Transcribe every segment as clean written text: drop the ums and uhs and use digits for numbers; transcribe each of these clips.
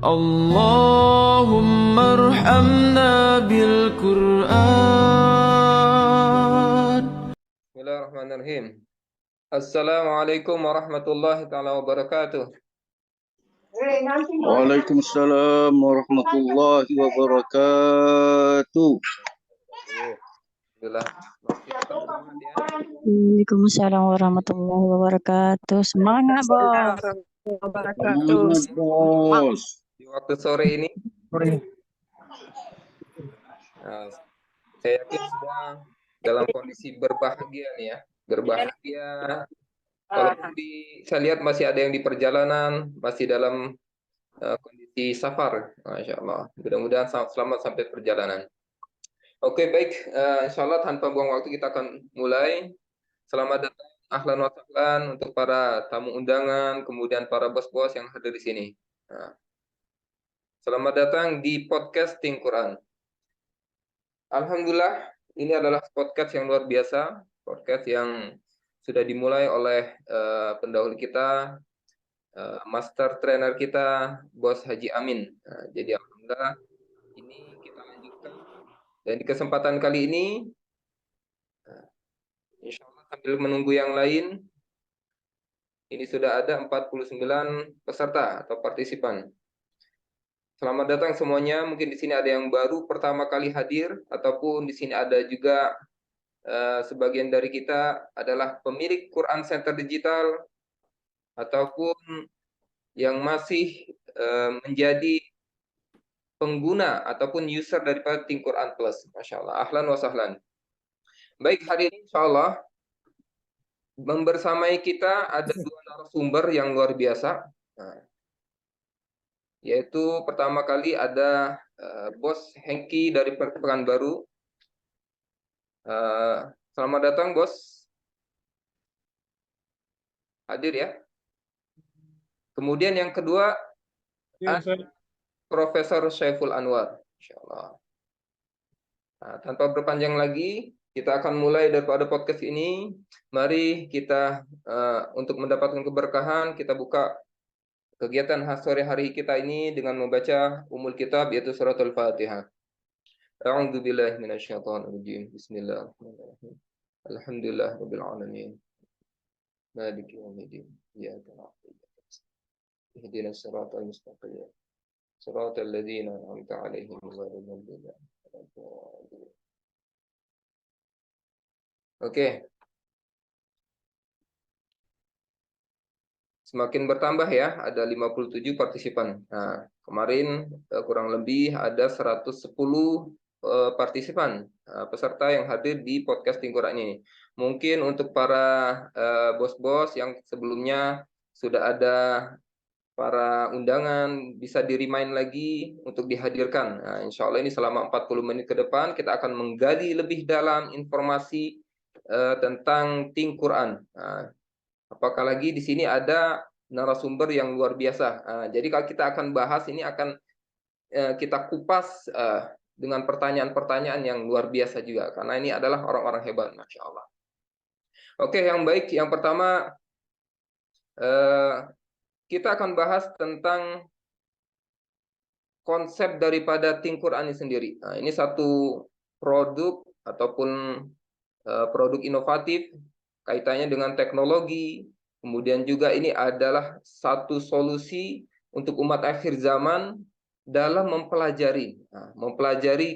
اللهم ارحمنا بالقرآن. Bismillahirrahmanirrahim. Assalamualaikum warahmatullahi taala wabarakatuh. Waalaikumsalam warahmatullahi wabarakatuh. Alhamdulillah. Masih tetap semangat ya. Waalaikumsalam warahmatullahi wabarakatuh. Semangat, Bos. Semangat, Bos. Di waktu sore ini, nah, saya yakin sudah dalam kondisi berbahagia nih ya. Berbahagia. Walaupun saya lihat masih ada yang di perjalanan, masih dalam kondisi safar. Masya Allah. Mudah-mudahan selamat sampai perjalanan. Oke, baik. Insya Allah tanpa buang waktu kita akan mulai. Selamat datang, ahlan wa sahlan untuk para tamu undangan, kemudian para bos-bos yang hadir di sini. Nah, selamat datang di podcast Think Quran. Alhamdulillah, ini adalah podcast yang luar biasa, podcast yang sudah dimulai oleh pendahulu kita, master trainer kita, Bos Haji Amin. Nah, jadi alhamdulillah ini kita lanjutkan. Dan di kesempatan kali ini, insya Allah sambil menunggu yang lain, ini sudah ada 49 peserta atau partisipan. Selamat datang semuanya. Mungkin di sini ada yang baru pertama kali hadir, ataupun di sini ada juga sebagian dari kita adalah pemilik Quran Center Digital, ataupun yang masih menjadi pengguna ataupun user daripada Think Quran Plus. Masya Allah. Ahlan wa sahlan. Baik, hari ini insya Allah membersamai kita ada dua narasumber yang luar biasa. Nah, yaitu pertama kali ada Bos Hengki dari Pekanbaru. Selamat datang, Bos. Hadir ya. Kemudian yang kedua, Profesor Syaiful Anwar. Insyaallah. Nah, tanpa berpanjang lagi, kita akan mulai daripada podcast ini. Mari kita untuk mendapatkan keberkahan, kita buka kegiatan sore hari kita ini dengan membaca Ummul Kitab, yaitu surat Al-Fatihah. A'udzu billahi minasyaitonir rajim. Bismillahirrahmanirrahim. Alhamdulillah rabbil alamin. Maliki yaumiddin. Iyyaka na'budu wa iyyaka nasta'in. Ihdinas siratal mustaqim. Siratal ladzina an'amta 'alaihim ghairil maghdubi 'alaihim waladdallin. Oke. Semakin bertambah ya, ada 57 partisipan. Nah, kemarin kurang lebih ada 110 partisipan, peserta yang hadir di podcast Think Quran ini. Mungkin untuk para bos-bos yang sebelumnya sudah ada para undangan, bisa di-remind lagi untuk dihadirkan. Nah, insya Allah ini selama 40 menit ke depan kita akan menggali lebih dalam informasi tentang Think Quran. Nah, apakah lagi di sini ada narasumber yang luar biasa. Jadi kalau kita akan bahas ini akan kita kupas dengan pertanyaan-pertanyaan yang luar biasa juga. Karena ini adalah orang-orang hebat, Masya Allah. Oke, yang baik. Yang pertama, kita akan bahas tentang konsep daripada Think Quran ini sendiri. Nah, ini satu produk ataupun produk inovatif kaitannya dengan teknologi. Kemudian juga ini adalah satu solusi untuk umat akhir zaman dalam mempelajari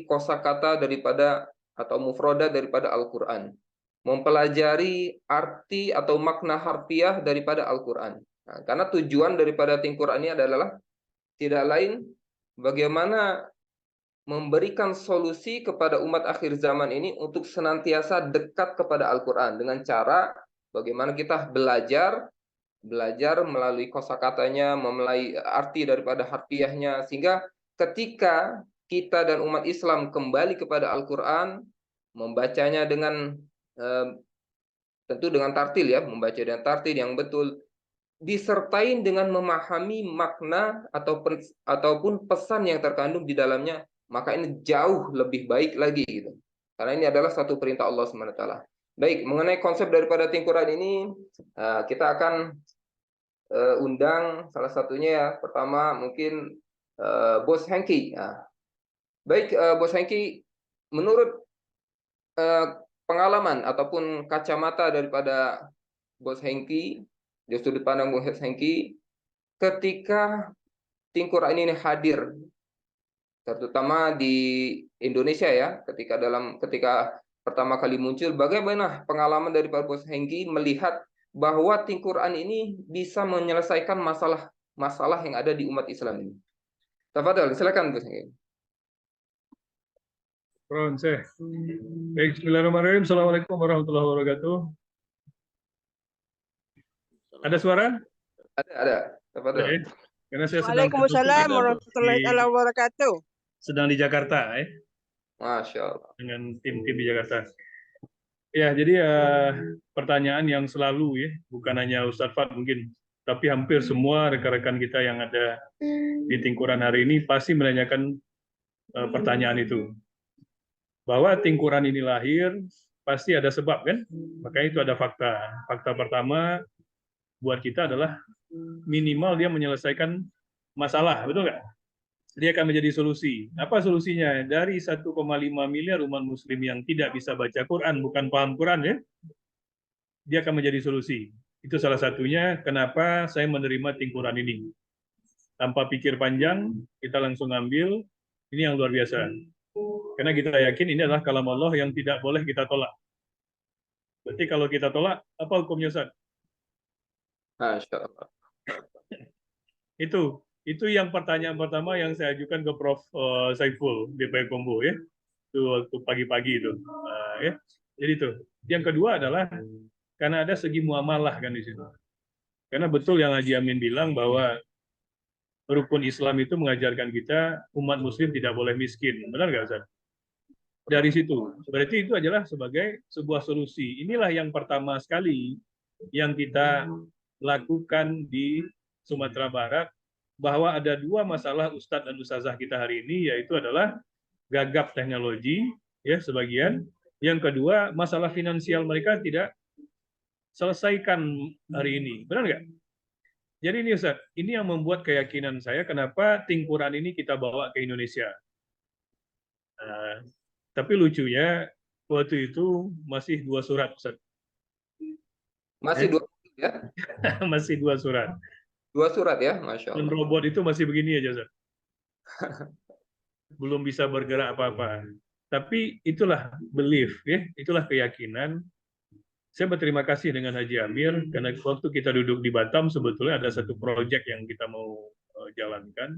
kosakata daripada atau mufrodat daripada Al-Quran. Mempelajari arti atau makna harfiah daripada Al-Quran. Nah, karena tujuan daripada Think Quran ini adalah tidak lain bagaimana memberikan solusi kepada umat akhir zaman ini untuk senantiasa dekat kepada Al-Quran dengan cara bagaimana kita belajar melalui kosakatanya, melalui arti daripada harfiahnya, sehingga ketika kita dan umat Islam kembali kepada Al-Quran, membacanya dengan tentu dengan tartil ya, membaca dengan tartil yang betul, disertai dengan memahami makna ataupun pesan yang terkandung di dalamnya, maka ini jauh lebih baik lagi gitu. Karena ini adalah satu perintah Allah SWT. Baik, mengenai konsep daripada Think Quran ini, kita akan undang salah satunya ya. Pertama mungkin Bos Hengki. Baik, Bos Hengki, menurut pengalaman ataupun kacamata daripada Bos Hengki, dari sudut pandang Bos Hengki, ketika Tim Quran ini hadir, terutama di Indonesia ya, ketika pertama kali muncul, bagaimana pengalaman dari Pak Bos Hengki melihat bahwa Tim Quran ini bisa menyelesaikan masalah yang ada di umat Islam ini? Tafadhal, silakan Bos Hengki. Baik, bismillahirrahmanirrahim. Assalamualaikum warahmatullahi wabarakatuh. Ada suara? Ada. Tafadhal. Oke. Karena saya Waalaikumsalam warahmatullahi wabarakatuh. sedang di Jakarta, Masya Allah. dengan tim-tim di Jakarta. Ya, jadi pertanyaan yang selalu ya, bukan hanya Ustadz Fad mungkin, tapi hampir semua rekan-rekan kita yang ada di Tim Quran hari ini pasti menanyakan pertanyaan itu. Bahwa Tim Quran ini lahir pasti ada sebab kan? Makanya itu ada fakta. Fakta pertama buat kita adalah minimal dia menyelesaikan masalah, betul nggak? Dia akan menjadi solusi. Apa solusinya? Dari 1,5 miliar umat muslim yang tidak bisa baca Quran, bukan paham Quran ya, dia akan menjadi solusi. Itu salah satunya kenapa saya menerima Tim Quran ini. Tanpa pikir panjang, kita langsung ambil, ini yang luar biasa. Karena kita yakin ini adalah kalam Allah yang tidak boleh kita tolak. Berarti kalau kita tolak, apa hukumnya Ustaz? Masya Allah. Itu yang pertanyaan pertama yang saya ajukan ke Prof. Saiful DPR Kombo ya. Itu waktu pagi-pagi itu. Ya. Jadi itu. Yang kedua adalah karena ada segi muamalah kan di situ. Karena betul yang Haji Amin bilang bahwa rukun Islam itu mengajarkan kita umat muslim tidak boleh miskin. Benar nggak Ustaz? Dari situ. Berarti itu adalah sebagai sebuah solusi. Inilah yang pertama sekali yang kita lakukan di Sumatera Barat, bahwa ada dua masalah Ustadz dan Ustazah kita hari ini, yaitu adalah gagap teknologi, ya sebagian. Yang kedua, masalah finansial mereka tidak selesaikan hari ini. Benar nggak? Jadi ini Ustadz, ini yang membuat keyakinan saya kenapa Tim Quran ini kita bawa ke Indonesia. Tapi lucunya, waktu itu masih 2 surat Ustadz. Masih 2 ya? Masih 2 surat. 2 surat ya, Masya Allah. Dan robot itu masih begini aja, Ustaz. Belum bisa bergerak apa-apa. Tapi itulah belief, ya, itulah keyakinan. Saya berterima kasih dengan Haji Amir, karena waktu kita duduk di Batam, sebetulnya ada satu proyek yang kita mau jalankan.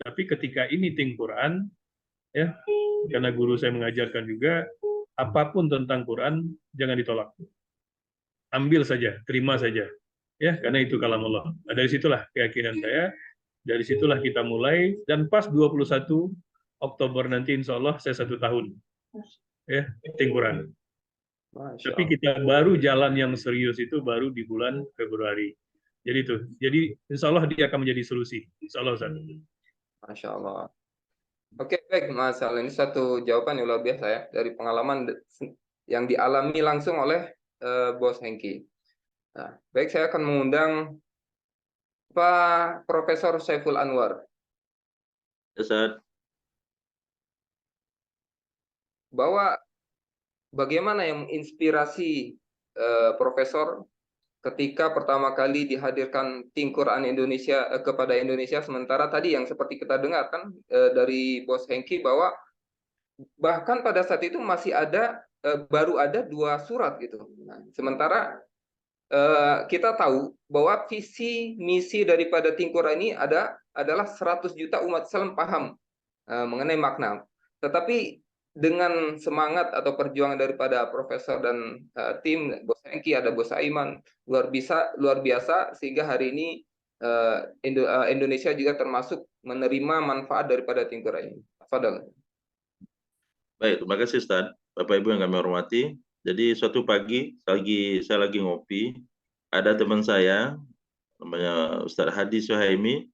Tapi ketika ini Tim Quran, ya, karena guru saya mengajarkan juga, apapun tentang Quran, jangan ditolak. Ambil saja, terima saja. Ya, karena itu kalam Allah. Nah, dari situlah keyakinan saya, dari situlah kita mulai, dan pas 21 Oktober nanti insya Allah saya 1 tahun. Ya, Tim Quran. Tapi kita baru jalan yang serius itu baru di bulan Februari. Jadi itu. Jadi insya Allah dia akan menjadi solusi. Insya Allah, Ustaz. Masya Allah. Oke, baik Mas Al. Ini satu jawaban yang luar biasa ya, dari pengalaman yang dialami langsung oleh Bos Hengki. Nah, baik, saya akan mengundang Pak Profesor Saiful Anwar. Ustaz. Bahwa bagaimana yang menginspirasi Profesor ketika pertama kali dihadirkan Tim Quran Indonesia kepada Indonesia, sementara tadi yang seperti kita dengar kan dari Bos Hengki bahwa bahkan pada saat itu masih ada baru ada 2 surat gitu. Nah, sementara kita tahu bahwa visi misi daripada Tim Quran ini adalah 100 juta umat Islam paham mengenai makna. Tetapi dengan semangat atau perjuangan daripada Profesor dan tim Bos Hengki, ada Bos Aiman, luar biasa sehingga hari ini Indonesia juga termasuk menerima manfaat daripada Tim Quran ini. Fadal. Baik, terima kasih Ustaz. Bapak Ibu yang kami hormati. Jadi suatu pagi saya lagi ngopi, ada teman saya namanya Ustaz Hadi Suhaimi.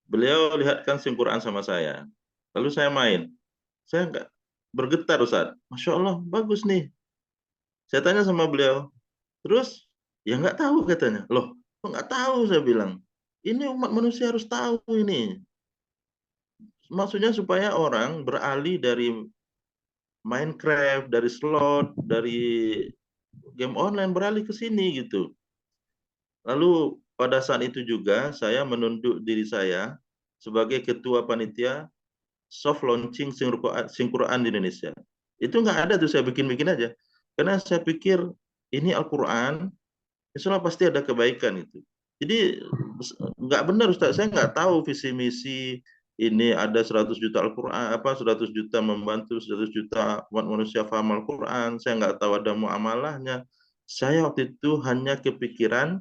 Beliau lihatkan Tim Quran sama saya. Lalu saya main. Saya enggak bergetar Ustaz. Masya Allah, bagus nih. Saya tanya sama beliau. Terus, ya nggak tahu katanya. Loh, kok nggak tahu saya bilang. Ini umat manusia harus tahu ini. maksudnya supaya orang beralih dari Minecraft, dari slot, dari game online beralih ke sini gitu. Lalu pada saat itu juga saya menunduk diri saya sebagai ketua panitia soft launching Sing-Quran di Indonesia. Itu nggak ada tuh, saya bikin-bikin aja. Karena saya pikir ini Al-Quran, insya Allah pasti ada kebaikan itu. Jadi nggak benar Ustaz, saya nggak tahu visi misi ini ada 100 juta Al-Quran, 100 juta membantu 100 juta umat manusia paham Al-Quran, saya nggak tahu ada muamalahnya. Saya waktu itu hanya kepikiran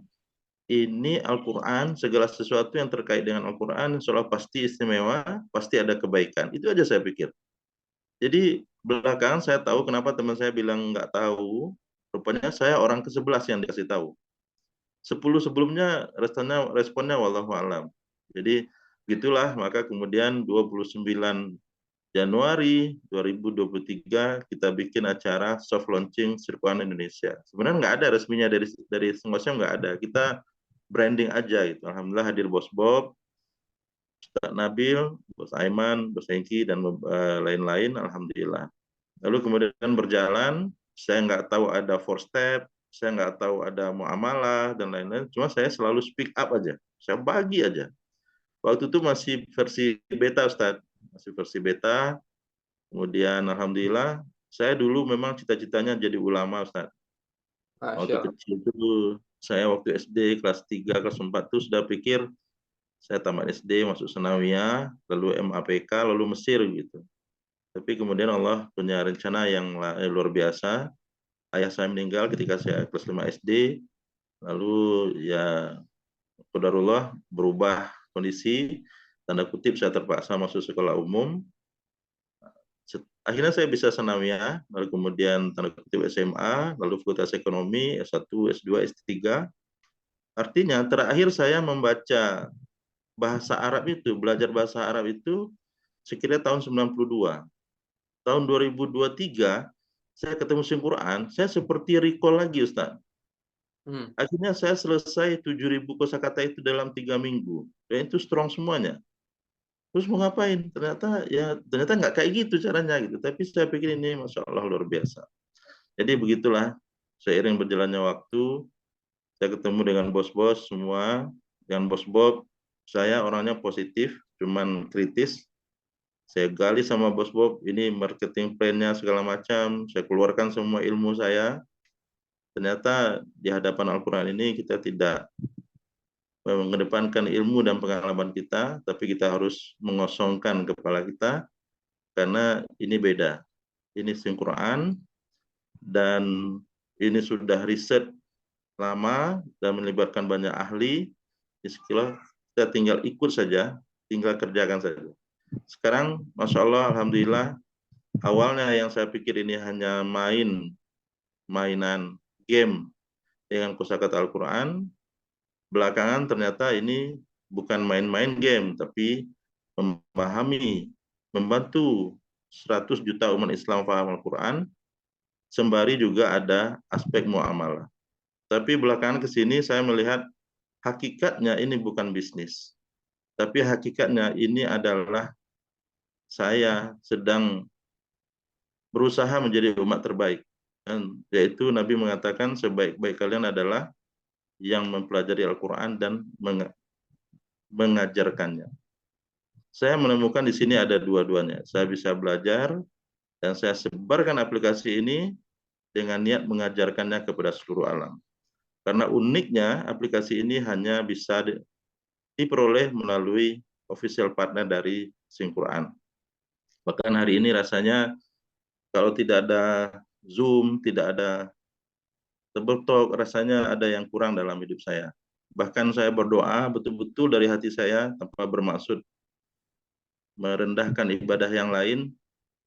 ini Al-Quran, segala sesuatu yang terkait dengan Al-Quran, insya Allah pasti istimewa, pasti ada kebaikan. Itu aja saya pikir. Jadi belakangan saya tahu kenapa teman saya bilang nggak tahu, rupanya saya orang ke-11 yang dikasih tahu. 10 sebelumnya responnya wallahu alam. Jadi gitulah, maka kemudian 29 Januari 2023 kita bikin acara soft launching Sirkuan Indonesia. Sebenarnya nggak ada resminya dari Sengosem, nggak ada. Kita branding aja gitu. Alhamdulillah hadir Bos Bob, Ustaz Nabil, Bos Aiman, Bos Hengki, dan lain-lain. Alhamdulillah. Lalu kemudian berjalan, saya nggak tahu ada 4 step, saya nggak tahu ada muamalah dan lain-lain. Cuma saya selalu speak up aja, saya bagi aja. Waktu itu masih versi beta, Ustaz, masih versi beta. Kemudian alhamdulillah, saya dulu memang cita-citanya jadi ulama, Ustaz. Waktu kecil itu saya waktu SD kelas 3, kelas 4 itu sudah pikir saya tamat SD, masuk Sanawiyah, lalu MAPK, lalu Mesir gitu. Tapi kemudian Allah punya rencana yang luar biasa. Ayah saya meninggal ketika saya kelas 5 SD. Lalu ya qadarullah berubah kondisi, tanda kutip saya terpaksa masuk sekolah umum. Akhirnya saya bisa Sanawiyah, lalu kemudian tanda kutip SMA, lalu Fakultas Ekonomi, S1, S2, S3. Artinya terakhir saya membaca bahasa Arab itu, belajar bahasa Arab itu sekira tahun 92. Tahun 2023, saya ketemu Sing-Quran, saya seperti recall lagi, Ustaz. Akhirnya saya selesai 7.000 kosakata itu dalam 3 minggu. Dan itu strong semuanya. Terus mau ngapain? Ternyata nggak kayak gitu caranya gitu. Tapi saya pikir ini Masya Allah luar biasa. Jadi begitulah, seiring berjalannya waktu, saya ketemu dengan bos-bos semua. Dengan bos Bob, saya orangnya positif, cuman kritis. Saya gali sama Bos Bob, ini marketing plan-nya segala macam, saya keluarkan semua ilmu saya. Ternyata di hadapan Al-Quran ini kita tidak mengedepankan ilmu dan pengalaman kita, tapi kita harus mengosongkan kepala kita, karena ini beda. Ini Sing-Quran, dan ini sudah riset lama, dan melibatkan banyak ahli. Istilah, kita tinggal ikut saja, tinggal kerjakan saja. Sekarang, Masya Allah, Alhamdulillah, awalnya yang saya pikir ini hanya mainan game dengan kosakata Al-Quran, belakangan ternyata ini bukan main-main game, tapi memahami, membantu 100 juta umat Islam paham Al-Quran, sembari juga ada aspek muamalah. Tapi belakangan ke sini saya melihat hakikatnya ini bukan bisnis, tapi hakikatnya ini adalah saya sedang berusaha menjadi umat terbaik. Dan yaitu Nabi mengatakan sebaik-baik kalian adalah yang mempelajari Al-Quran dan mengajarkannya. Saya menemukan di sini ada dua-duanya. Saya bisa belajar dan saya sebarkan aplikasi ini dengan niat mengajarkannya kepada seluruh alam. Karena uniknya aplikasi ini hanya bisa diperoleh melalui official partner dari Sing-Quran. Bahkan hari ini rasanya kalau tidak ada Zoom, tidak ada Table Talk, rasanya ada yang kurang dalam hidup saya. Bahkan saya berdoa betul-betul dari hati saya tanpa bermaksud merendahkan ibadah yang lain.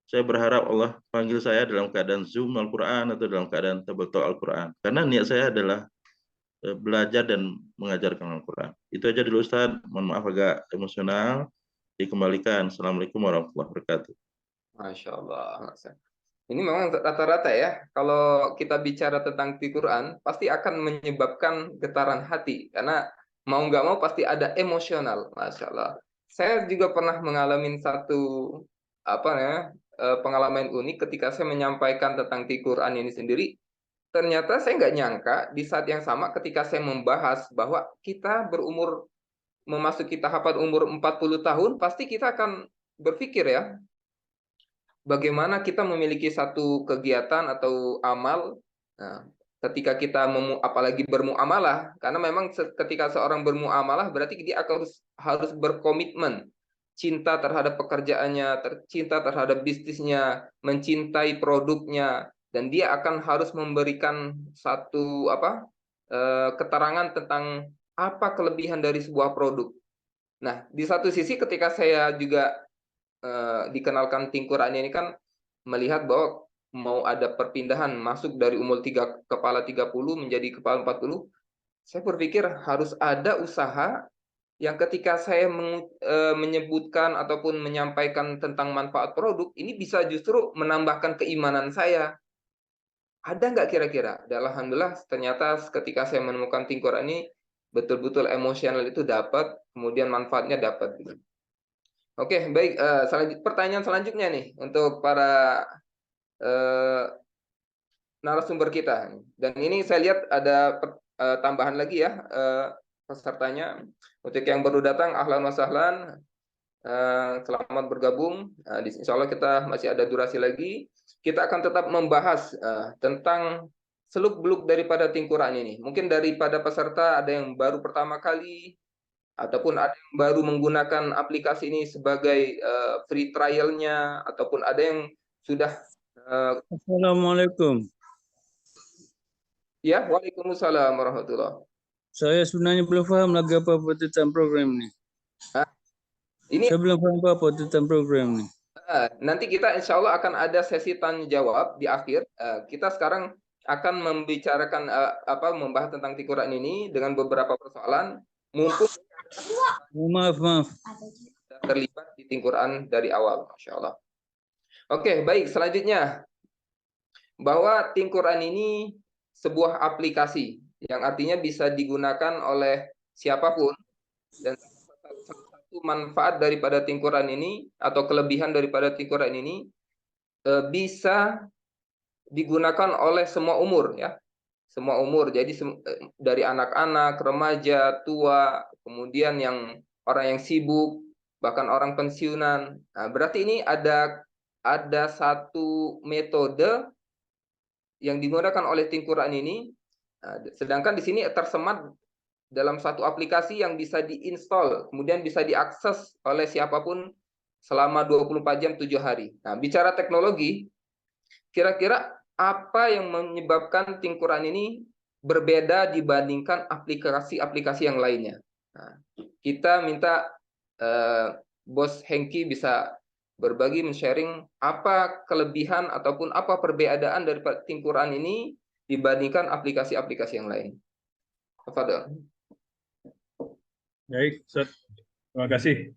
Saya berharap Allah panggil saya dalam keadaan Zoom Al-Quran atau dalam keadaan Table Talk Al-Quran. Karena niat saya adalah belajar dan mengajarkan Al-Quran. Itu aja dulu Ustaz. Mohon maaf agak emosional. Dikembalikan. Assalamualaikum warahmatullahi wabarakatuh. Masya Allah. Ini memang rata-rata ya, kalau kita bicara tentang Quran, pasti akan menyebabkan getaran hati. Karena mau nggak mau pasti ada emosional. Masya Allah. saya juga pernah mengalami satu pengalaman unik ketika saya menyampaikan tentang Quran ini sendiri. Ternyata saya nggak nyangka di saat yang sama ketika saya membahas bahwa kita memasuki tahapan umur 40 tahun, pasti kita akan berpikir ya, bagaimana kita memiliki satu kegiatan atau amal. Nah, ketika kita apalagi bermuamalah, karena memang ketika seorang bermuamalah berarti dia harus berkomitmen, cinta terhadap pekerjaannya, cinta terhadap bisnisnya, mencintai produknya, dan dia akan harus memberikan satu keterangan tentang apa kelebihan dari sebuah produk. Nah, di satu sisi ketika saya juga dikenalkan Quran ini kan melihat bahwa mau ada perpindahan masuk dari umur kepala 30 menjadi kepala 40, saya berpikir harus ada usaha yang ketika saya menyebutkan ataupun menyampaikan tentang manfaat produk, ini bisa justru menambahkan keimanan saya. Ada nggak kira-kira? Dan alhamdulillah ternyata ketika saya menemukan Quran ini, betul-betul emosional itu dapat, kemudian manfaatnya dapat. Oke, baik. Pertanyaan selanjutnya nih untuk para narasumber kita. Dan ini saya lihat ada tambahan lagi ya pesertanya. Untuk yang baru datang, ahlan wa sahlan. Selamat bergabung. Insya Allah kita masih ada durasi lagi. Kita akan tetap membahas tentang seluk-beluk daripada Quran ini. Mungkin daripada peserta ada yang baru pertama kali, ataupun ada yang baru menggunakan aplikasi ini sebagai free trial-nya, ataupun ada yang sudah Assalamualaikum. Ya, waalaikumsalam warahmatullahi. Saya sebenarnya belum paham lagi apa-apa tentang program ini. Saya belum paham apa-apa tentang program ini. Nanti kita insya Allah akan ada sesi tanya jawab di akhir. Kita sekarang akan membicarakan membahas tentang Quran ini dengan beberapa persoalan. Mumpung Maaf. terlibat di Quran dari awal, Masya Allah. Oke, baik. Selanjutnya, bahwa Quran ini sebuah aplikasi yang artinya bisa digunakan oleh siapapun, dan salah satu manfaat daripada Quran ini atau kelebihan daripada Quran ini bisa digunakan oleh semua umur ya. Semua umur. Jadi dari anak-anak, remaja, tua, kemudian yang orang yang sibuk, bahkan orang pensiunan. Nah, berarti ini ada satu metode yang digunakan oleh Quran ini. Nah, sedangkan di sini tersemat dalam satu aplikasi yang bisa diinstal, kemudian bisa diakses oleh siapapun selama 24 jam 7 hari. Nah, bicara teknologi, kira-kira apa yang menyebabkan Quran ini berbeda dibandingkan aplikasi-aplikasi yang lainnya? Nah, kita minta Bos Hengki bisa berbagi, men-sharing apa kelebihan ataupun apa perbedaan dari Quran ini dibandingkan aplikasi-aplikasi yang lain. Tafadhol. Baik, Ustaz. Terima kasih.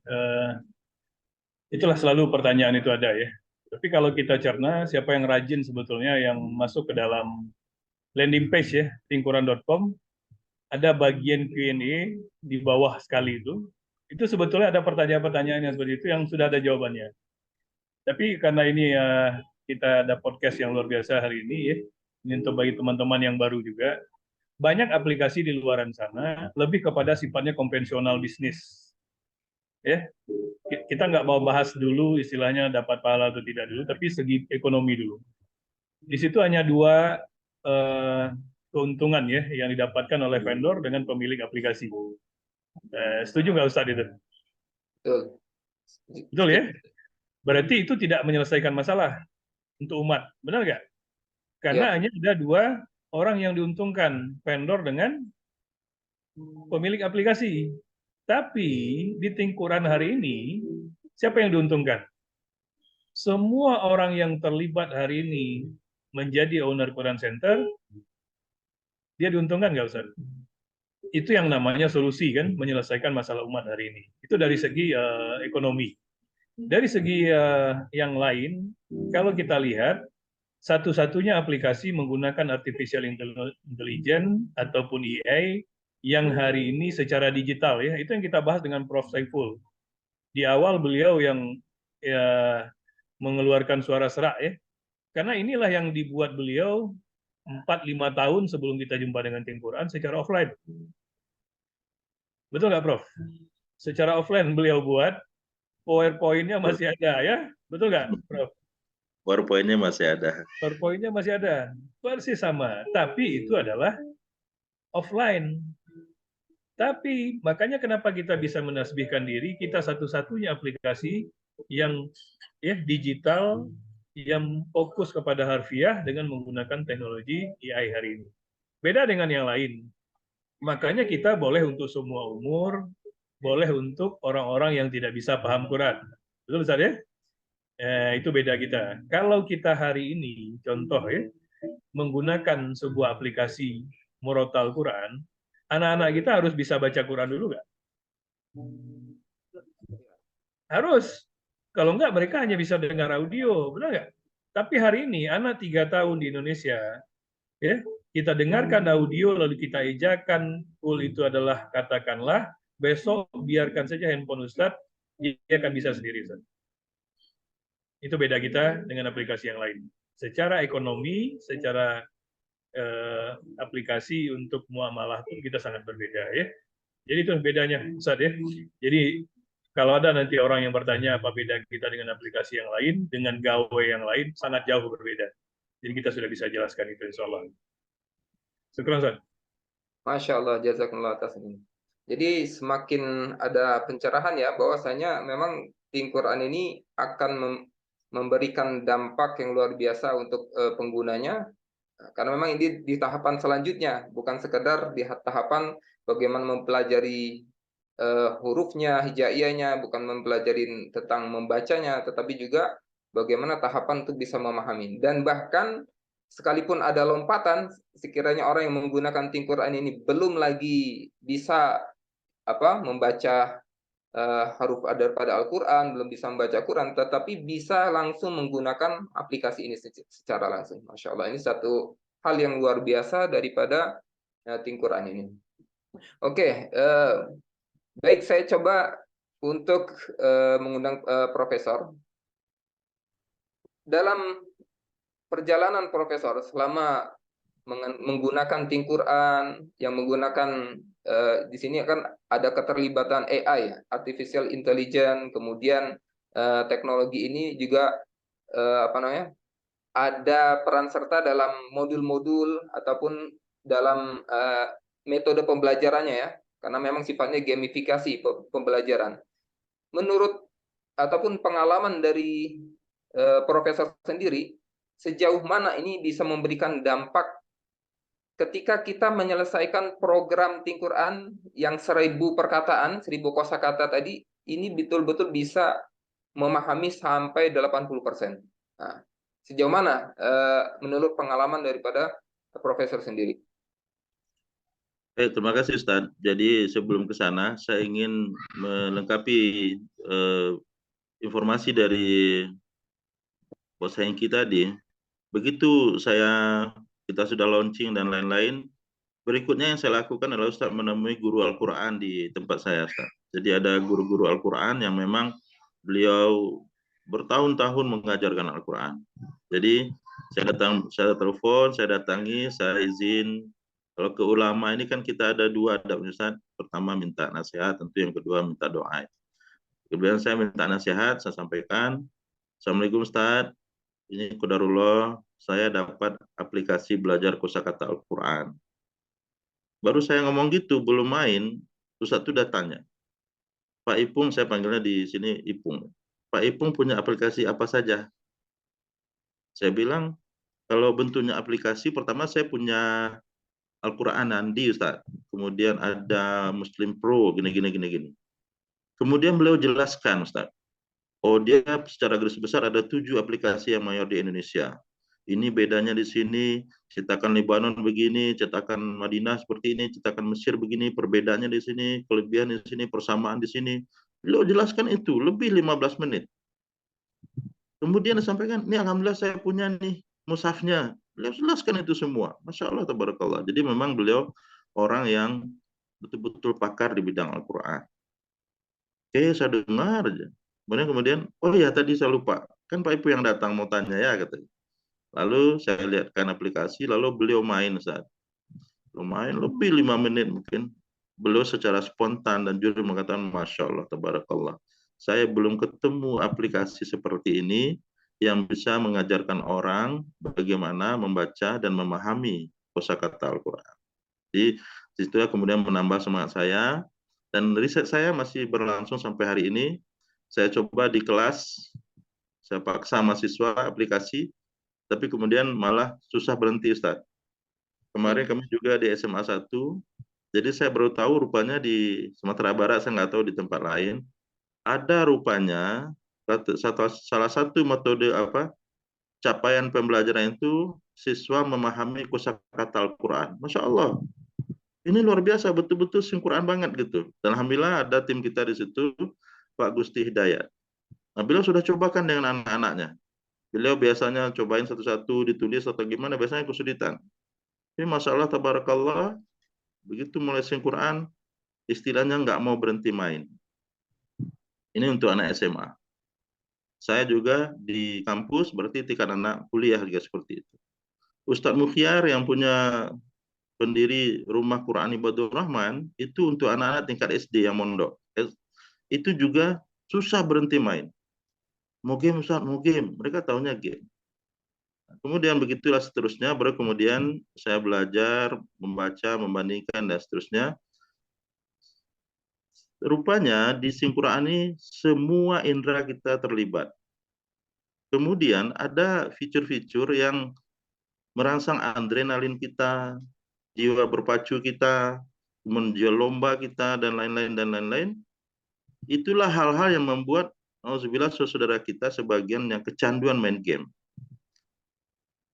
Itulah selalu pertanyaan itu ada ya. Tapi kalau kita cerna, siapa yang rajin sebetulnya yang masuk ke dalam landing page ya, tingquran.com, ada bagian Q&A di bawah sekali itu sebetulnya ada pertanyaan-pertanyaan yang seperti itu yang sudah ada jawabannya. Tapi karena ini kita ada podcast yang luar biasa hari ini ya, ini untuk bagi teman-teman yang baru juga, banyak aplikasi di luaran sana lebih kepada sifatnya konvensional bisnis. Ya, kita nggak mau bahas dulu istilahnya dapat pahala atau tidak dulu, tapi segi ekonomi dulu. Di situ hanya dua keuntungan ya yang didapatkan oleh vendor dengan pemilik aplikasi. Setuju nggak Ustadz itu? Betul. Betul ya? Berarti itu tidak menyelesaikan masalah untuk umat, benar nggak? Karena hanya ada dua orang yang diuntungkan, vendor dengan pemilik aplikasi. Tapi di Quran hari ini, siapa yang diuntungkan? Semua orang yang terlibat hari ini menjadi owner Quran Center, dia diuntungkan nggak Ustaz? Itu yang namanya solusi kan, menyelesaikan masalah umat hari ini. Itu dari segi ekonomi. Dari segi yang lain, kalau kita lihat, satu-satunya aplikasi menggunakan artificial intelligence ataupun AI yang hari ini secara digital ya, itu yang kita bahas dengan Prof. Saiful. di awal beliau yang ya mengeluarkan suara serak ya. Karena inilah yang dibuat beliau 4-5 tahun sebelum kita jumpa dengan Tim Quran secara offline. Betul nggak, Prof? Secara offline beliau buat, PowerPoint-nya masih ada ya. Betul nggak, Prof? PowerPoint-nya masih ada. PowerPoint-nya masih ada. Persis sama. Tapi itu adalah offline. Tapi makanya kenapa kita bisa menasbihkan diri, kita satu-satunya aplikasi yang digital yang fokus kepada harfiah dengan menggunakan teknologi AI hari ini. Beda dengan yang lain. Makanya kita boleh untuk semua umur, boleh untuk orang-orang yang tidak bisa paham Quran. Betul Ustaz ya? Itu beda kita. Kalau kita hari ini, contoh ya, menggunakan sebuah aplikasi Murotal Quran, anak-anak kita harus bisa baca Quran dulu nggak? Harus. Kalau nggak, mereka hanya bisa dengar audio, benar nggak? Tapi hari ini, anak 3 tahun di Indonesia, ya, kita dengarkan audio, lalu kita ejakan, itu adalah katakanlah, besok biarkan saja handphone Ustadz, dia akan bisa sendiri, Ustadz. Itu beda kita dengan aplikasi yang lain. Secara ekonomi, secara aplikasi untuk muamalah pun kita sangat berbeda ya. Jadi itu bedanya, Ustaz ya. Jadi kalau ada nanti orang yang bertanya apa beda kita dengan aplikasi yang lain, dengan gawe yang lain, sangat jauh berbeda. Jadi kita sudah bisa jelaskan itu insya Allah. Syukran, Ustaz. Masya Allah, jazakallah atas ini. Jadi semakin ada pencerahan ya, bahwasanya memang Tim Quran ini akan memberikan dampak yang luar biasa untuk penggunanya, karena memang ini di tahapan selanjutnya, bukan sekedar di tahapan bagaimana mempelajari hurufnya, hijaiyahnya, bukan mempelajari tentang membacanya, tetapi juga bagaimana tahapan untuk bisa memahami. Dan bahkan sekalipun ada lompatan, sekiranya orang yang menggunakan Tim Quran ini belum lagi bisa membaca huruf daripada Al-Quran, belum bisa membaca Quran, tetapi bisa langsung menggunakan aplikasi ini secara langsung. Masya Allah, ini satu hal yang luar biasa daripada Tim Quran ini. Oke, baik, saya coba untuk mengundang Profesor. Dalam perjalanan Profesor selama menggunakan Tim Quran, yang menggunakan di sini kan ada keterlibatan AI, artificial intelligence, kemudian teknologi ini juga ada peran serta dalam modul-modul ataupun dalam metode pembelajarannya ya, karena memang sifatnya gamifikasi pembelajaran. Menurut ataupun pengalaman dari Profesor sendiri, sejauh mana ini bisa memberikan dampak ketika kita menyelesaikan program Tim Quran yang 1000 perkataan, 1000 kosakata tadi, ini betul-betul bisa memahami sampai 80%. Nah, sejauh mana menurut pengalaman daripada Profesor sendiri? Terima kasih Ustaz. Jadi sebelum ke sana, saya ingin melengkapi informasi dari bos Hengki tadi. Begitu kita sudah launching dan lain-lain, berikutnya yang saya lakukan adalah Ustaz menemui guru Al-Quran di tempat saya, Ustaz. Jadi ada guru-guru Al-Quran yang memang beliau bertahun-tahun mengajarkan Al-Quran. Jadi saya telepon, saya datangi, saya izin. Kalau ke ulama ini kan kita ada 2 adab, Ustaz. Pertama minta nasihat, tentu yang kedua minta doa. Kemudian saya minta nasihat, saya sampaikan, Assalamualaikum Ustaz, ini qadarullah, saya dapat aplikasi belajar kosakata Al-Quran. Baru saya ngomong gitu, belum main, Ustaz itu datanya. Pak Ipung, saya panggilnya di sini Ipung. Pak Ipung punya aplikasi apa saja? Saya bilang, kalau bentuknya aplikasi, pertama saya punya Al-Quran Nandi, Ustaz. Kemudian ada Muslim Pro, gini. Kemudian beliau jelaskan, Ustaz. Oh, dia secara garis besar ada 7 aplikasi yang mayor di Indonesia. Ini bedanya di sini, cetakan Lebanon begini, cetakan Madinah seperti ini, cetakan Mesir begini, perbedaannya di sini, kelebihan di sini, persamaan di sini. Beliau jelaskan itu, lebih 15 menit. Kemudian disampaikan, ini alhamdulillah saya punya nih mushafnya. Beliau jelaskan itu semua. Masya Allah, tabarakallah. Jadi memang beliau orang yang betul-betul pakar di bidang Al-Quran. Oke, saya dengar aja. Kemudian, oh ya tadi saya lupa. Kan Pak Ibu yang datang mau tanya ya, katanya. Lalu saya lihatkan aplikasi, lalu beliau main saat. Main lebih 5 menit mungkin. Beliau secara spontan dan jujur mengatakan, Masya Allah, tabarakallah. Saya belum ketemu aplikasi seperti ini yang bisa mengajarkan orang bagaimana membaca dan memahami kosakata Al-Quran. Jadi, disitulah kemudian menambah semangat saya, dan riset saya masih berlangsung sampai hari ini. Saya coba di kelas, saya paksa mahasiswa aplikasi, tapi kemudian malah susah berhenti, Ustaz. Kemarin kami juga di SMA 1, jadi saya baru tahu rupanya di Sumatera Barat, saya nggak tahu di tempat lain, ada rupanya salah satu metode capaian pembelajaran itu siswa memahami kosakata Al-Quran. Masya Allah, ini luar biasa, betul-betul Quran banget gitu. Dan alhamdulillah ada tim kita di situ, Pak Gusti Hidayat. Nah, beliau sudah cobakan dengan anak-anaknya. Beliau biasanya cobain satu-satu ditulis atau gimana, biasanya kesulitan. Ini Masya Allah, tabarakallah, begitu mulai Quran, istilahnya nggak mau berhenti main. Ini untuk anak SMA. Saya juga di kampus, berarti tingkat anak kuliah juga seperti itu. Ustadz Mukhyar yang punya pendiri Rumah Quran Ibadur Rahman, itu untuk anak-anak tingkat SD yang mondok. Itu juga susah berhenti main. Mau game, Ustaz, mau game. Mereka tahunya game. Kemudian begitulah seterusnya, baru kemudian saya belajar, membaca, membandingkan, dan seterusnya. Rupanya di Quran ini semua indera kita terlibat. Kemudian ada fitur-fitur yang merangsang adrenalin kita, jiwa berpacu kita, menjual lomba kita, dan lain-lain. Itulah hal-hal yang membuat nauzubillah saudara kita sebagian yang kecanduan main game.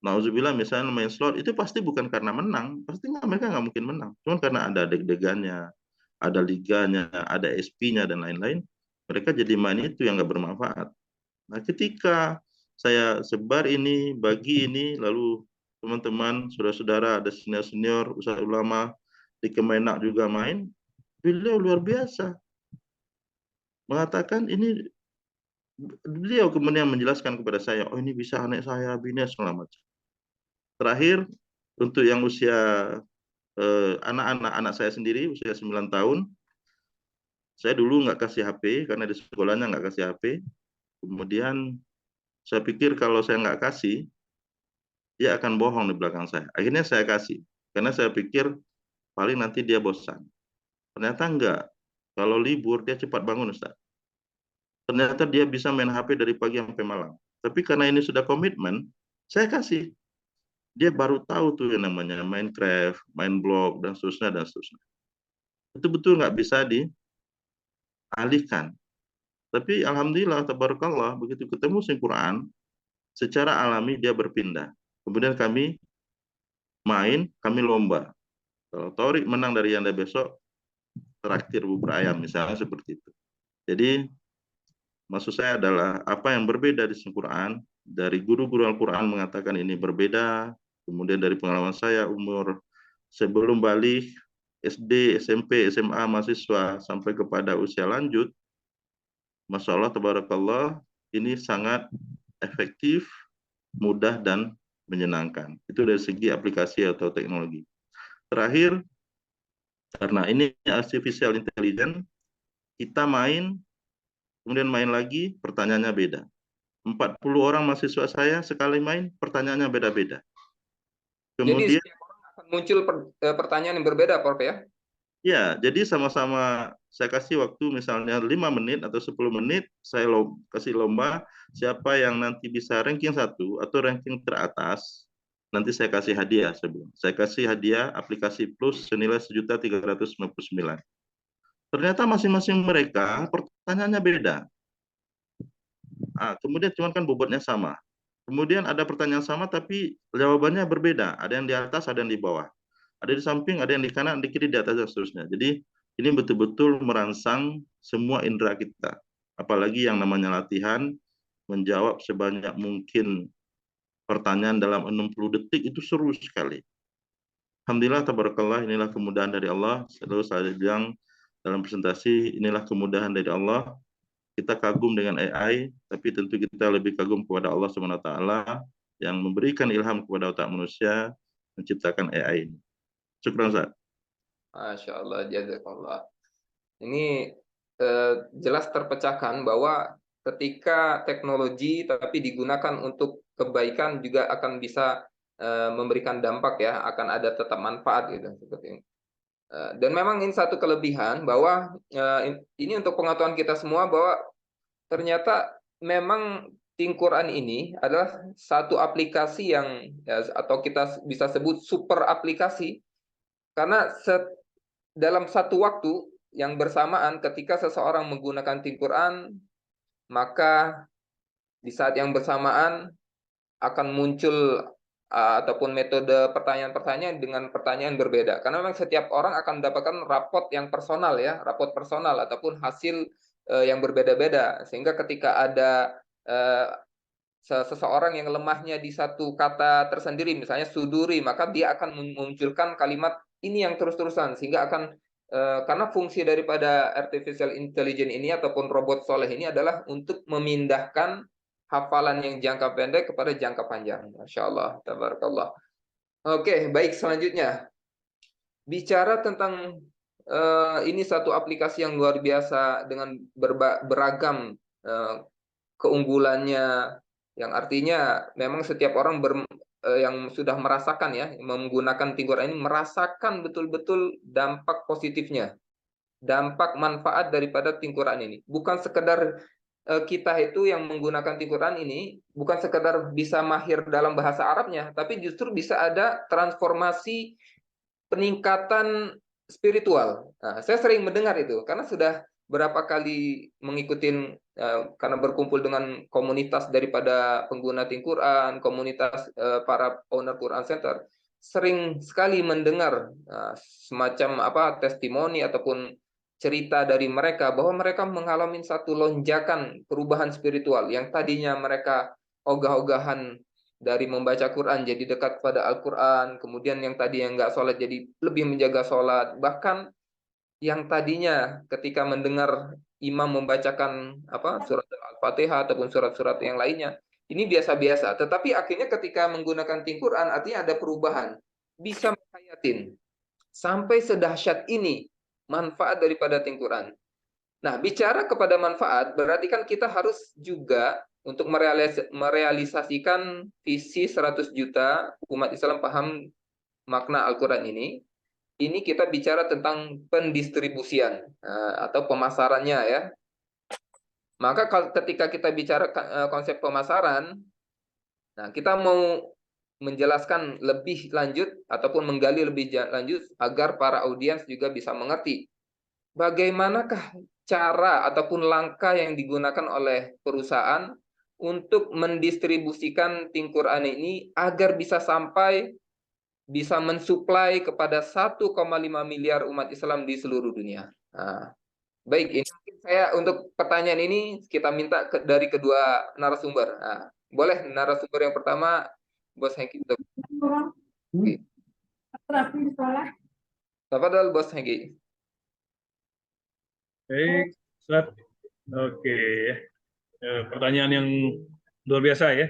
Nauzubillah misalnya main slot, itu pasti bukan karena menang, pasti mereka nggak mungkin menang. Cuma karena ada deg-degannya, ada liganya, ada SP-nya, dan lain-lain. Mereka jadi main itu yang nggak bermanfaat. Nah, ketika saya sebar ini, bagi ini, lalu teman-teman, saudara-saudara, ada senior-senior, ustaz ulama, di Kemenak juga main, beliau luar biasa. Mengatakan ini, beliau kemudian menjelaskan kepada saya, oh ini bisa anak saya, bina, segala macam. Terakhir, untuk yang usia anak saya sendiri, usia 9 tahun, saya dulu nggak kasih HP, karena di sekolahnya nggak kasih HP. Kemudian saya pikir kalau saya nggak kasih, dia akan bohong di belakang saya. Akhirnya saya kasih, karena saya pikir paling nanti dia bosan. Ternyata enggak. Kalau libur, dia cepat bangun, Ustaz. Ternyata dia bisa main HP dari pagi sampai malam. Tapi karena ini sudah komitmen, saya kasih. Dia baru tahu tuh yang namanya Minecraft, main blog, dan seterusnya, dan seterusnya. Itu betul nggak bisa dialihkan. Tapi alhamdulillah, tabarakallah, begitu ketemu Quran, secara alami dia berpindah. Kemudian kami main, kami lomba. Kalau Torik menang dari Anda besok, traktir bubur ayam, misalnya seperti itu. Jadi, maksud saya adalah apa yang berbeda di Quran, dari guru-guru Al-Quran mengatakan ini berbeda, kemudian dari pengalaman saya umur sebelum balik, SD, SMP, SMA, mahasiswa, sampai kepada usia lanjut, Masya Allah, tabarakallah, ini sangat efektif, mudah, dan menyenangkan. Itu dari segi aplikasi atau teknologi. Terakhir, karena ini artificial intelligence, kita main, kemudian main lagi, pertanyaannya beda. 40 orang mahasiswa saya sekali main, pertanyaannya beda-beda. Kemudian, jadi setiap orang akan muncul pertanyaan yang berbeda, Prof, ya? Ya, jadi sama-sama saya kasih waktu misalnya 5 menit atau 10 menit, saya kasih lomba, siapa yang nanti bisa ranking 1 atau ranking teratas, nanti saya kasih hadiah sebelum. Saya kasih hadiah aplikasi Plus senilai 1.399. Ternyata masing-masing mereka pertanyaannya beda. Kemudian cuman kan bobotnya sama. Kemudian ada pertanyaan sama tapi jawabannya berbeda. Ada yang di atas, ada yang di bawah. Ada di samping, ada yang di kanan, di kiri, di atas, dan seterusnya. Jadi ini betul-betul merangsang semua indera kita. Apalagi yang namanya latihan, menjawab sebanyak mungkin pertanyaan dalam 60 detik, itu seru sekali. Alhamdulillah, tabarakallah, inilah kemudahan dari Allah. Selalu saya bilang, dalam presentasi. Inilah kemudahan dari Allah. Kita kagum dengan AI, tapi tentu kita lebih kagum kepada Allah Subhanahu wa taala yang memberikan ilham kepada otak manusia menciptakan AI ini. Syukran, Ustaz. Masya Allah, jazakallah. Ini jelas terpecahkan bahwa ketika teknologi tapi digunakan untuk kebaikan juga akan bisa memberikan dampak ya, akan ada tetap manfaat gitu seperti ini. Dan memang ini satu kelebihan bahwa ini untuk pengetahuan kita semua bahwa ternyata memang Think Quran ini adalah satu aplikasi yang ya, atau kita bisa sebut super aplikasi karena dalam satu waktu yang bersamaan ketika seseorang menggunakan Think Quran, maka di saat yang bersamaan akan muncul ataupun metode pertanyaan-pertanyaan dengan pertanyaan berbeda. Karena memang setiap orang akan mendapatkan rapot yang personal ya, rapot personal ataupun hasil yang berbeda-beda. Sehingga ketika ada seseorang yang lemahnya di satu kata tersendiri, misalnya suduri, maka dia akan memunculkan kalimat ini yang terus-terusan sehingga akan karena fungsi daripada artificial intelligence ini ataupun robot soleh ini adalah untuk memindahkan hafalan yang jangka pendek kepada jangka panjang. Masya Allah, tabarakallah. Oke, baik, selanjutnya bicara tentang ini satu aplikasi yang luar biasa dengan beragam keunggulannya, yang artinya memang setiap orang yang sudah merasakan ya menggunakan Think Quran ini merasakan betul-betul dampak positifnya, dampak manfaat daripada Think Quran ini. Bukan sekedar kita itu yang menggunakan Think Quran ini bukan sekedar bisa mahir dalam bahasa Arabnya, tapi justru bisa ada transformasi peningkatan spiritual. Nah, saya sering mendengar itu karena sudah berapa kali mengikuti karena berkumpul dengan komunitas daripada pengguna Think Quran, komunitas para owner Quran Center, sering sekali mendengar semacam testimoni ataupun cerita dari mereka bahwa mereka mengalami satu lonjakan perubahan spiritual yang tadinya mereka ogah-ogahan dari membaca Quran jadi dekat kepada Al-Quran, kemudian yang tadi yang nggak sholat jadi lebih menjaga sholat, bahkan yang tadinya ketika mendengar imam membacakan surat Al-Fatihah ataupun surat-surat yang lainnya ini biasa-biasa, tetapi akhirnya ketika menggunakan Think Quran artinya ada perubahan, bisa menghayatin sampai sedahsyat ini manfaat daripada Think Quran. Nah, bicara kepada manfaat, berarti kan kita harus juga untuk merealisasikan visi 100 juta umat Islam paham makna Al-Quran ini kita bicara tentang pendistribusian atau pemasarannya ya. Maka ketika kita bicara konsep pemasaran, nah kita mau menjelaskan lebih lanjut ataupun menggali lebih lanjut agar para audiens juga bisa mengerti bagaimanakah cara ataupun langkah yang digunakan oleh perusahaan untuk mendistribusikan Think Quran ini agar bisa mensuplai kepada 1,5 miliar umat Islam di seluruh dunia. Nah, baik, ini mungkin saya untuk pertanyaan ini kita minta dari kedua narasumber. Nah, boleh narasumber yang pertama, Bos Hengki. Tafadhol Bos Hengki. Baik, Ustaz. Oke, pertanyaan yang luar biasa ya.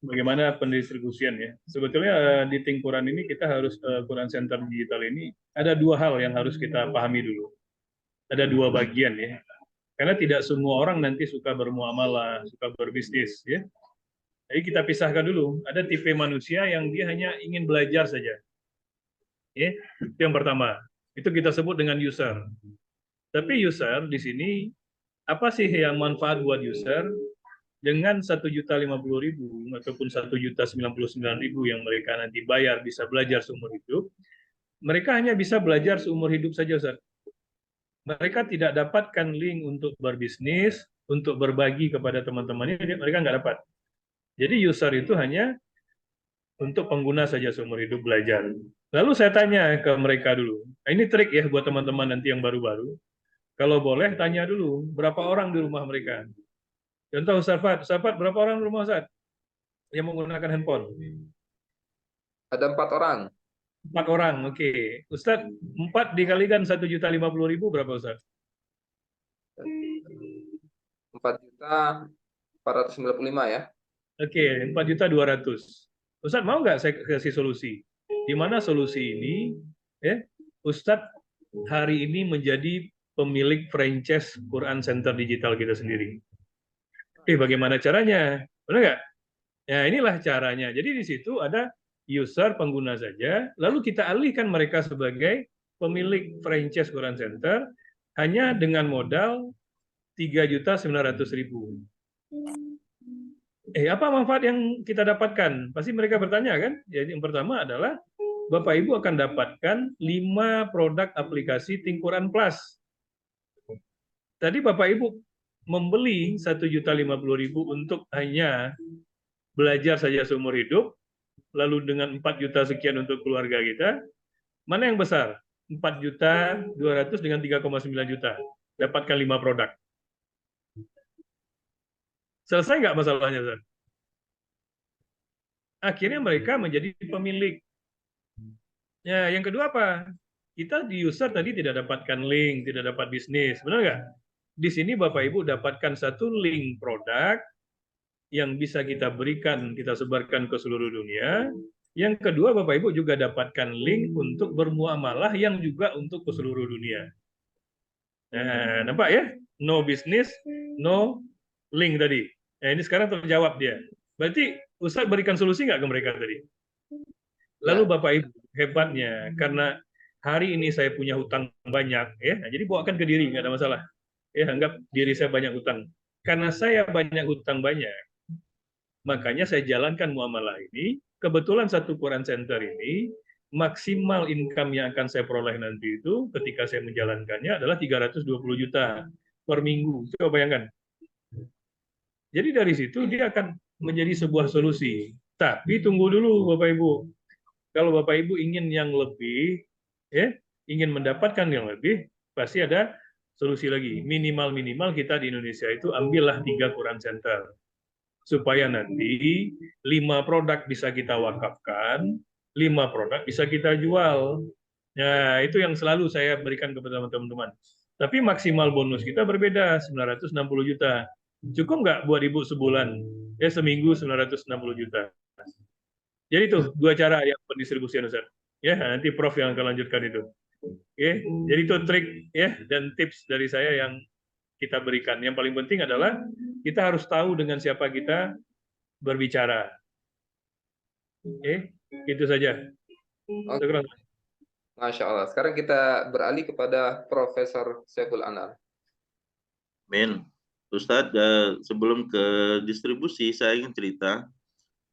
Bagaimana pendistribusian ya? Sebetulnya di Think Quran ini kita harus Quran Center Digital ini ada dua hal yang harus kita pahami dulu. Ada dua bagian ya. Karena tidak semua orang nanti suka bermuamalah, suka berbisnis ya. Jadi kita pisahkan dulu. Ada tipe manusia yang dia hanya ingin belajar saja. Ya, itu yang pertama. Itu kita sebut dengan user. Tapi user di sini apa sih yang manfaat buat user? Dengan 1.050.000 ataupun 1.099.000 yang mereka nanti bayar bisa belajar seumur hidup, mereka hanya bisa belajar seumur hidup saja, Ustaz. Mereka tidak dapatkan link untuk berbisnis, untuk berbagi kepada teman-temannya, mereka nggak dapat. Jadi user itu hanya untuk pengguna saja seumur hidup belajar. Lalu saya tanya ke mereka dulu, ini trik ya buat teman-teman nanti yang baru-baru. Kalau boleh tanya dulu, berapa orang di rumah mereka? Contoh Ustaz Fad, berapa orang di rumah Ustaz yang menggunakan handphone? Ada 4 orang. 4 orang, oke. Ustadz, 4 dikalikan 1.050.000 berapa Ustadz? 4.495 ya. Oke, 4.200.000. Ustadz mau nggak saya kasih solusi? Di mana solusi ini, ya, Ustadz hari ini menjadi pemilik franchise Quran Center Digital kita sendiri. Bagaimana caranya? Benar nggak? Ya, inilah caranya. Jadi di situ ada user pengguna saja, lalu kita alihkan mereka sebagai pemilik franchise Quran Center hanya dengan modal 3.900.000. Apa manfaat yang kita dapatkan? Pasti mereka bertanya kan? Jadi yang pertama adalah Bapak Ibu akan dapatkan 5 produk aplikasi Think Quran Plus. Tadi Bapak Ibu membeli 1.050.000 untuk hanya belajar saja seumur hidup, lalu dengan 4 juta sekian untuk keluarga kita, mana yang besar? 4.200.000 dengan 3,9 juta. Dapatkan 5 produk. Selesai nggak masalahnya, Ustaz? Akhirnya mereka menjadi pemilik. Ya, yang kedua apa? Kita di user tadi tidak dapatkan link, tidak dapat bisnis. Benar nggak? Di sini Bapak Ibu dapatkan satu link produk yang bisa kita berikan, kita sebarkan ke seluruh dunia. Yang kedua, Bapak Ibu juga dapatkan link untuk bermuamalah yang juga untuk ke seluruh dunia. Nah, nampak ya? No business, no link tadi. Nah, ini sekarang terjawab dia. Berarti Ustadz berikan solusi nggak ke mereka tadi? Lalu Bapak Ibu, hebatnya, karena hari ini saya punya hutang banyak, ya, nah, jadi bawakan ke diri, nggak ada masalah. Ya, anggap diri saya banyak hutang. Karena saya banyak hutang banyak, makanya saya jalankan muamalah ini. Kebetulan satu Quran Center ini, maksimal income yang akan saya peroleh nanti itu, ketika saya menjalankannya adalah 320 juta per minggu. Coba bayangkan. Jadi dari situ dia akan menjadi sebuah solusi. Tapi tunggu dulu Bapak Ibu. Kalau Bapak Ibu ingin yang lebih, ya, ingin mendapatkan yang lebih, pasti ada solusi lagi. Minimal-minimal kita di Indonesia itu ambillah 3 Quran Center. Supaya nanti 5 produk bisa kita wakafkan, 5 produk bisa kita jual. Nah, itu yang selalu saya berikan kepada teman-teman. Tapi maksimal bonus kita berbeda, 960 juta. Cukup nggak buat Ibu sebulan? Ya, seminggu 960 juta. Jadi itu 2 cara yang pendistribusian, Ustaz. Ya, nanti Prof yang akan lanjutkan itu. Oke, jadi itu trik ya dan tips dari saya yang kita berikan. Yang paling penting adalah kita harus tahu dengan siapa kita berbicara. Oke, itu saja. Oke. Masya Allah. Sekarang kita beralih kepada Profesor Saiful Anwar. Amin. Ustadz, sebelum ke distribusi, saya ingin cerita.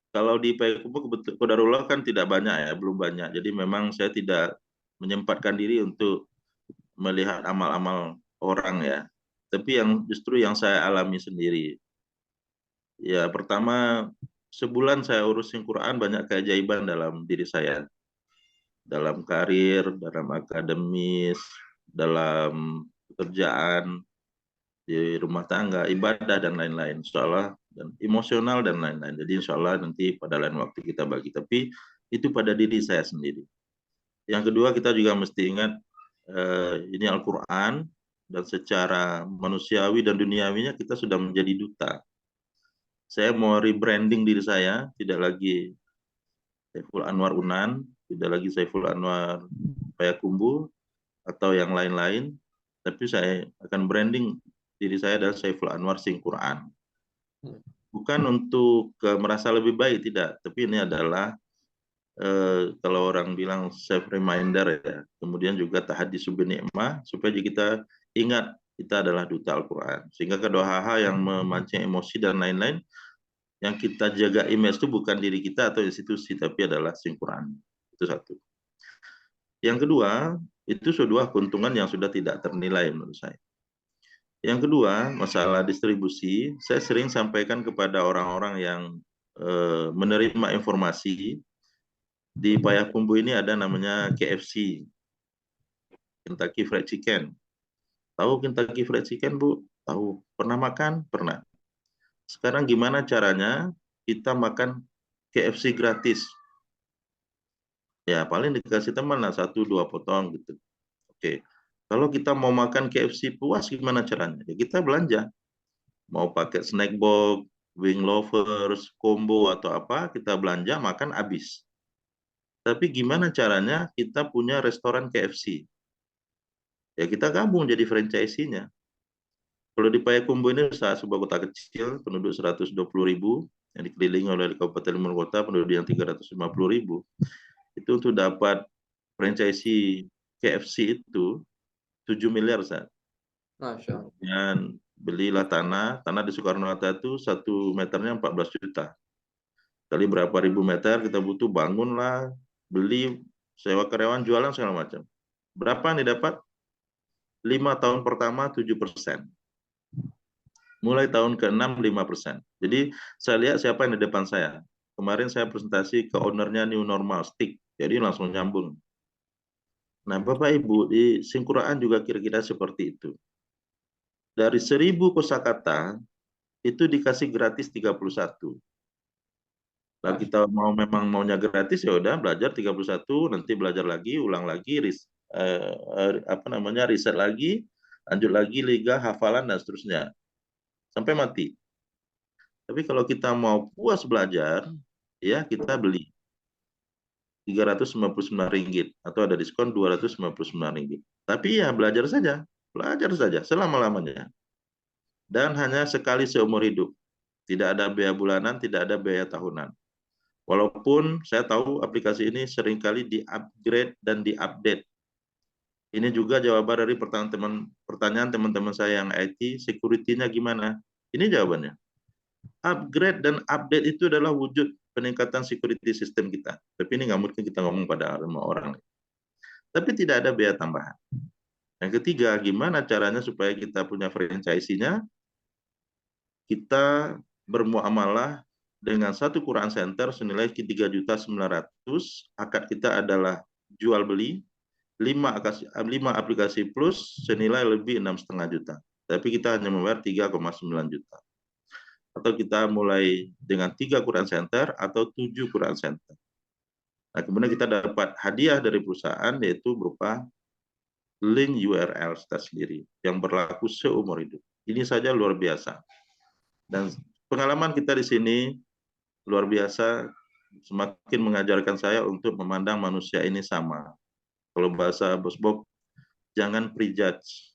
Kalau di Payakumbuh Qadarullah kan tidak banyak ya, belum banyak. Jadi memang saya tidak menyempatkan diri untuk melihat amal-amal orang ya. Tapi justru yang saya alami sendiri. Ya, pertama, sebulan saya urusin Quran, banyak keajaiban dalam diri saya. Dalam karir, dalam akademis, dalam pekerjaan, di rumah tangga, ibadah, dan lain-lain. Insyaallah, dan emosional, dan lain-lain. Jadi insya Allah nanti pada lain waktu kita bagi. Tapi itu pada diri saya sendiri. Yang kedua, kita juga mesti ingat, ini Al-Quran, dan secara manusiawi dan duniawinya kita sudah menjadi duta. Saya mau rebranding diri saya, tidak lagi Saiful Anwar Unan, tidak lagi Saiful Anwar Payakumbuh, atau yang lain-lain, tapi saya akan branding diri saya adalah Saiful Anwar Sing Quran. Bukan untuk merasa lebih baik, tidak. Tapi ini adalah, kalau orang bilang self reminder ya. Kemudian juga tahaddisu binikmah, supaya kita ingat kita adalah duta Al-Quran. Sehingga kedua hal-hal yang memancing emosi dan lain-lain, yang kita jaga image itu bukan diri kita atau institusi, tapi adalah Sing Quran. Itu satu. Yang kedua, itu sebuah keuntungan yang sudah tidak ternilai menurut saya. Yang kedua, masalah distribusi, saya sering sampaikan kepada orang-orang yang menerima informasi, di Payakumbuh ini ada namanya KFC, Kentucky Fried Chicken. Tahu Kentucky Fried Chicken, Bu? Tahu. Pernah makan? Pernah. Sekarang gimana caranya kita makan KFC gratis? Ya paling dikasih teman lah 1-2 potong gitu. Oke. Kalau kita mau makan KFC puas gimana caranya? Ya kita belanja. Mau pakai snack box, wing lovers, combo atau apa, kita belanja makan habis. Tapi gimana caranya kita punya restoran KFC? Ya kita gabung jadi franchise-nya. Kalau di Payakumbuh ini sebuah kota kecil, penduduk 120.000, yang dikelilingi oleh Kabupaten Limun Kota, penduduk yang 350.000. Itu untuk dapat franchise KFC itu 7 miliar, Ustaz. Masya Allah. Dan belilah tanah di Soekarno-Hatta itu 1 meternya 14 juta. Kali berapa ribu meter kita butuh, bangunlah, beli, sewa karyawan, jualan segala macam. Berapa nih dapat? 5 tahun pertama 7%. Mulai tahun ke-6 5%. Jadi saya lihat siapa yang di depan saya. Kemarin saya presentasi ke ownernya New Normal Stick, jadi langsung nyambung. Nah, Bapak Ibu, di Singkuraan juga kira-kira seperti itu. Dari 1000 kosakata itu dikasih gratis 31. Kalau kita memang maunya gratis, ya udah belajar 31, nanti belajar lagi, ulang lagi, riset lagi, lanjut lagi, liga, hafalan dan seterusnya sampai mati. Tapi kalau kita mau puas belajar, ya kita beli Rp399 atau ada diskon Rp299. Tapi ya belajar saja selama-lamanya. Dan hanya sekali seumur hidup. Tidak ada biaya bulanan, tidak ada biaya tahunan. Walaupun saya tahu aplikasi ini seringkali di-upgrade dan di-update. Ini juga jawaban dari pertanyaan teman-teman saya yang IT, security-nya gimana? Ini jawabannya. Upgrade dan update itu adalah wujud peningkatan security sistem kita. Tapi ini nggak mungkin kita ngomong pada semua orang. Tapi tidak ada biaya tambahan. Yang ketiga, gimana caranya supaya kita punya franchise-nya? Kita bermuamalah dengan satu Quran Center senilai 3.900.000. Akad kita adalah jual beli 5 aplikasi plus senilai lebih 6,5 juta. Tapi kita hanya membayar 3,9 juta. Atau kita mulai dengan 3 Quran Center atau 7 Quran Center. Nah, kemudian kita dapat hadiah dari perusahaan, yaitu berupa link URL kita sendiri yang berlaku seumur hidup. Ini saja luar biasa. Dan pengalaman kita di sini luar biasa, semakin mengajarkan saya untuk memandang manusia ini sama. Kalau bahasa Bos Bob, jangan prejudge.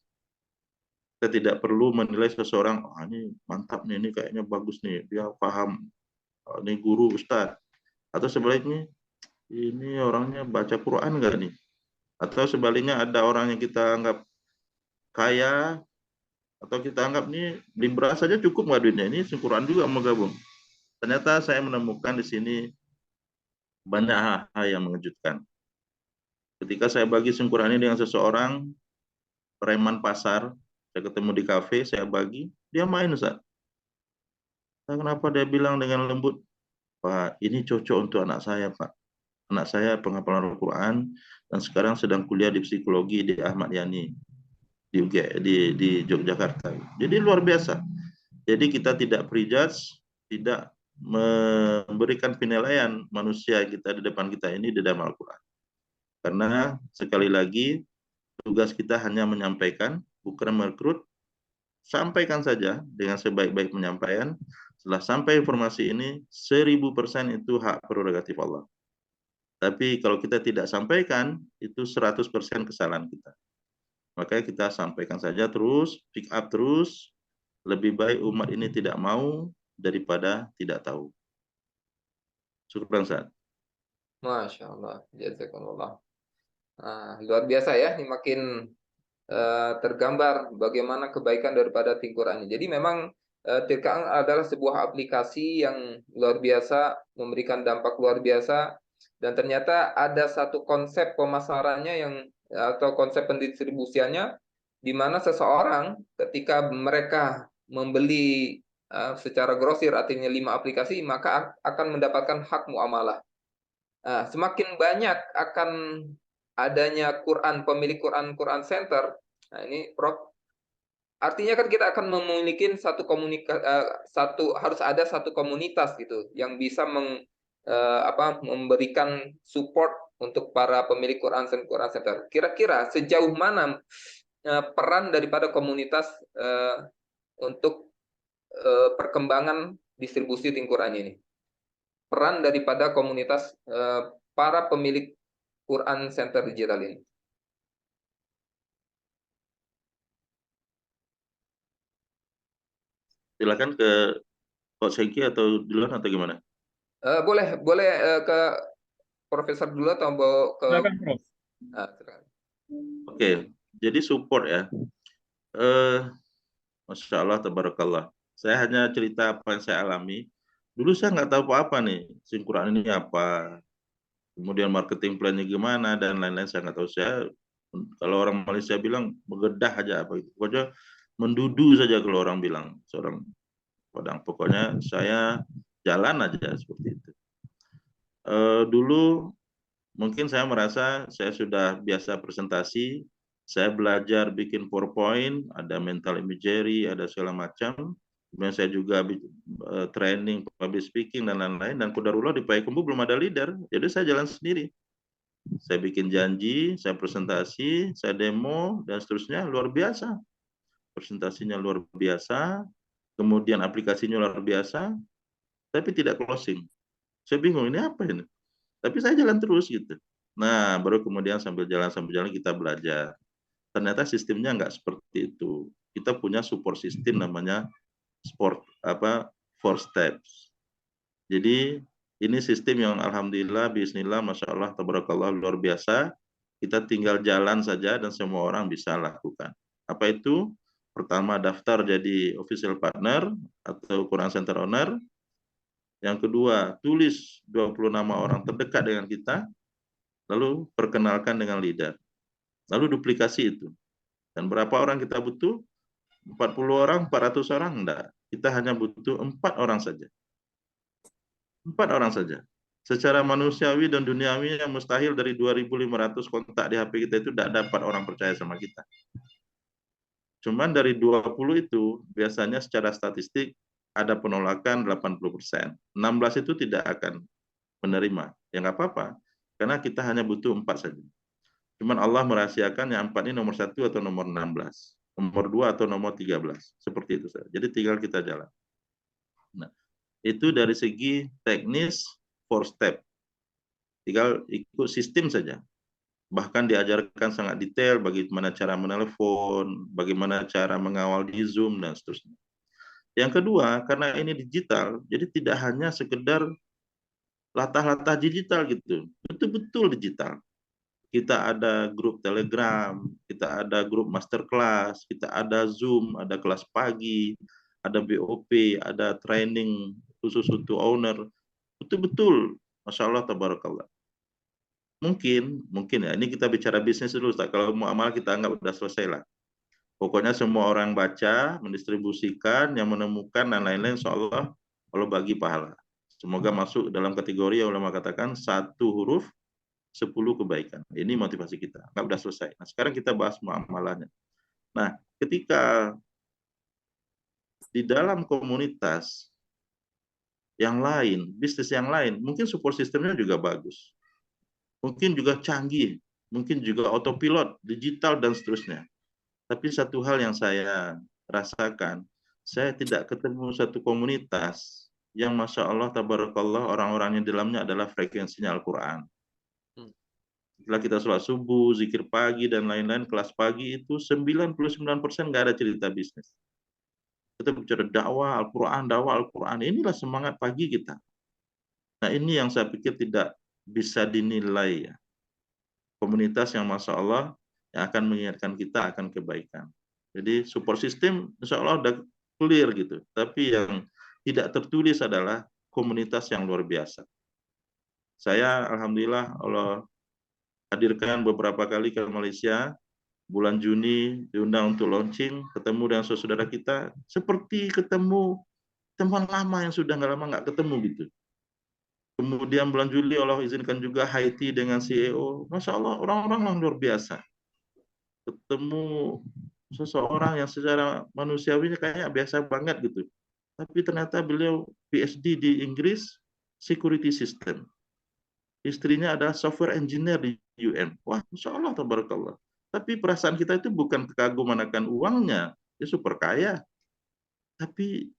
Kita tidak perlu menilai seseorang, oh, ini mantap nih, ini kayaknya bagus nih, dia paham, oh, ini guru, ustadz. Atau sebaliknya, ini orangnya baca Quran nggak nih? Atau sebaliknya ada orang yang kita anggap kaya, atau kita anggap nih beli beras saja cukup nggak duitnya, ini Quran juga mau gabung. Ternyata saya menemukan di sini banyak hal yang mengejutkan. Ketika saya bagi Quran ini dengan seseorang, preman pasar, saya ketemu di kafe, saya bagi, dia main, Ustaz. Nah, kenapa dia bilang dengan lembut, Pak, ini cocok untuk anak saya, Pak. Anak saya penghafalan Al-Quran, dan sekarang sedang kuliah di psikologi di Ahmad Yani, di Yogyakarta. Jadi luar biasa. Jadi kita tidak prejudge, tidak memberikan penilaian manusia kita di depan kita ini di dalam Al-Quran. Karena sekali lagi, tugas kita hanya menyampaikan, bukan merekrut. Sampaikan saja dengan sebaik-baik penyampaian. Setelah sampai informasi ini, 1000% itu hak prerogatif Allah. Tapi kalau kita tidak sampaikan, itu 100% kesalahan kita. Makanya kita sampaikan saja terus, pick up terus. Lebih baik umat ini tidak mau daripada tidak tahu. Syukran, Ustaz. Masya Allah. Jazakallah. Nah, luar biasa ya, ini makin tergambar bagaimana kebaikan daripada Quran ini. Jadi memang Quran adalah sebuah aplikasi yang luar biasa, memberikan dampak luar biasa, dan ternyata ada satu konsep pemasarannya yang atau konsep pendistribusiannya, di mana seseorang ketika mereka membeli secara grosir, artinya 5 aplikasi, maka akan mendapatkan hak muamalah. Semakin banyak akan adanya pemilik Quran Center. Nah, ini Prof, artinya kan kita akan memiliki harus ada satu komunitas gitu yang bisa memberikan support, untuk para pemilik Quran Center. Kira-kira sejauh mana peran daripada komunitas untuk perkembangan distribusi Think Quran ini? Peran daripada komunitas para pemilik Quran Center digital ini. Silakan ke Coach Hengki atau duluan atau gimana? Boleh ke Profesor dulu atau ke Silakan, Prof. silakan. Oke, jadi support ya. Masya Allah, tabarakallah. Saya hanya cerita apa yang saya alami. Dulu saya nggak tahu apa-apa nih, Think Quran ini apa, kemudian marketing plan-nya gimana, dan lain-lain saya nggak tahu. Saya, kalau orang Malaysia bilang, begedah aja apa itu. Pokoknya mendudu saja kalau orang bilang, seorang Padang. Pokoknya saya jalan aja seperti itu. Dulu mungkin saya merasa saya sudah biasa presentasi, saya belajar bikin PowerPoint, ada mental imagery, ada segala macam. Kemudian saya juga training public speaking dan lain-lain. Dan qadarullah di Payakumbuh belum ada leader, jadi saya jalan sendiri. Saya bikin janji, saya presentasi, saya demo, dan seterusnya, luar biasa. Presentasinya luar biasa, kemudian aplikasinya luar biasa, tapi tidak closing. Saya bingung, ini apa ini? Tapi saya jalan terus gitu. Nah, baru kemudian sambil jalan kita belajar. Ternyata sistemnya nggak seperti itu. Kita punya support system namanya 4 steps. Jadi ini sistem yang alhamdulillah, bismillah, masya Allah, tabarakallah, luar biasa. Kita tinggal jalan saja dan semua orang bisa lakukan. Apa itu? Pertama, daftar jadi official partner atau Quran Center owner. Yang kedua, tulis 20 nama orang terdekat dengan kita, lalu perkenalkan dengan leader. Lalu duplikasi itu. Dan berapa orang kita butuh? 40 orang, 400 orang? Enggak. Kita hanya butuh 4 orang saja. 4 orang saja. Secara manusiawi dan duniawi yang mustahil dari 2.500 kontak di HP kita itu tidak dapat orang percaya sama kita. Cuman dari 20 itu, biasanya secara statistik ada penolakan 80%. 16 itu tidak akan menerima. Ya nggak apa-apa, karena kita hanya butuh 4 saja. Cuman Allah merahasiakan yang 4 ini nomor 1 atau nomor 16, nomor 2 atau nomor 13. Seperti itu saja. Jadi tinggal kita jalan. Nah, itu dari segi teknis 4 step. Tinggal ikut sistem saja. Bahkan diajarkan sangat detail bagaimana cara menelepon, bagaimana cara mengawal di Zoom, dan seterusnya. Yang kedua, karena ini digital, jadi tidak hanya sekedar latah-latah digital gitu, betul-betul digital. Kita ada grup Telegram, kita ada grup masterclass, kita ada Zoom, ada kelas pagi, ada BOP, ada training khusus untuk owner. Betul-betul, Masya Allah, tabarakallah. Mungkin ya, ini kita bicara bisnis dulu, Ustaz. Kalau muamalah kita anggap udah selesai lah. Pokoknya semua orang baca, mendistribusikan, yang menemukan, dan lain-lain, insya Allah bagi pahala. Semoga masuk dalam kategori yang ulama katakan 1 huruf, 10 kebaikan. Ini motivasi kita. Nggak udah selesai. Nah, sekarang kita bahas muamalahnya. Nah, ketika di dalam komunitas yang lain, bisnis yang lain, mungkin support sistemnya juga bagus. Mungkin juga canggih, mungkin juga autopilot, digital, dan seterusnya. Tapi satu hal yang saya rasakan, saya tidak ketemu satu komunitas yang Masya Allah, tabarakallah, orang-orangnya di dalamnya adalah frekuensinya Al-Quran. Setelah kita sholat subuh, zikir pagi, dan lain-lain, kelas pagi itu 99% nggak ada cerita bisnis. Kita bicara dakwah Al-Quran. Inilah semangat pagi kita. Nah, ini yang saya pikir tidak bisa dinilai ya. Komunitas yang Masya Allah yang akan mengingatkan kita akan kebaikan. Jadi support system Insya Allah udah clear gitu. Tapi yang tidak tertulis adalah komunitas yang luar biasa. Saya alhamdulillah Allah hadirkan beberapa kali ke Malaysia. Bulan Juni diundang untuk launching, ketemu dengan saudara kita seperti ketemu teman lama yang sudah nggak ketemu gitu. Kemudian bulan Juli Allah izinkan juga Haiti dengan CEO. Masya Allah, orang-orang yang luar biasa. Ketemu seseorang yang secara manusiawinya kayaknya biasa banget gitu. Tapi ternyata beliau PhD di Inggris, security system. istrinya adalah software engineer di UN. Wah, Masya Allah, tabarakallah. Tapi perasaan kita itu bukan kekaguman akan uangnya, dia super kaya. Tapi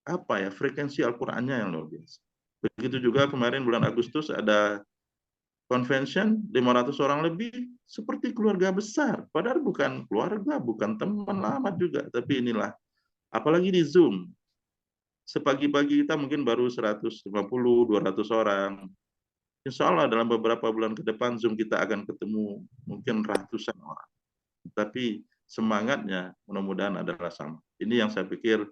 apa ya, frekuensi Al-Qur'annya yang luar biasa. Begitu juga kemarin bulan Agustus ada convention 500 orang lebih, seperti keluarga besar. Padahal bukan keluarga, bukan teman lama juga, tapi inilah. Apalagi di Zoom. Sepagi-pagi kita mungkin baru 150, 200 orang. Insya Allah dalam beberapa bulan ke depan Zoom kita akan ketemu mungkin ratusan orang. Tapi semangatnya mudah-mudahan adalah sama. Ini yang saya pikir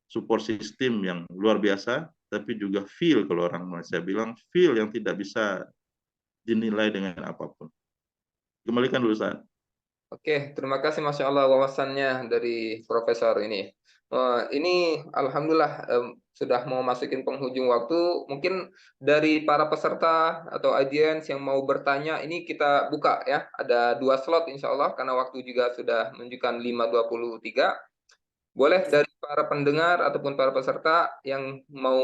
support system yang luar biasa, tapi juga feel, kalau orang Malaysia bilang, feel yang tidak bisa dinilai dengan apapun. Kembalikan dulu, Ustaz. Oke, terima kasih Masya Allah wawasannya dari Profesor ini. Ini Alhamdulillah sudah mau masukin penghujung waktu. Mungkin dari para peserta atau audiens yang mau bertanya, ini kita buka ya. Ada 2 slot insya Allah, karena waktu juga sudah menunjukkan 5.23. Boleh dari para pendengar ataupun para peserta yang mau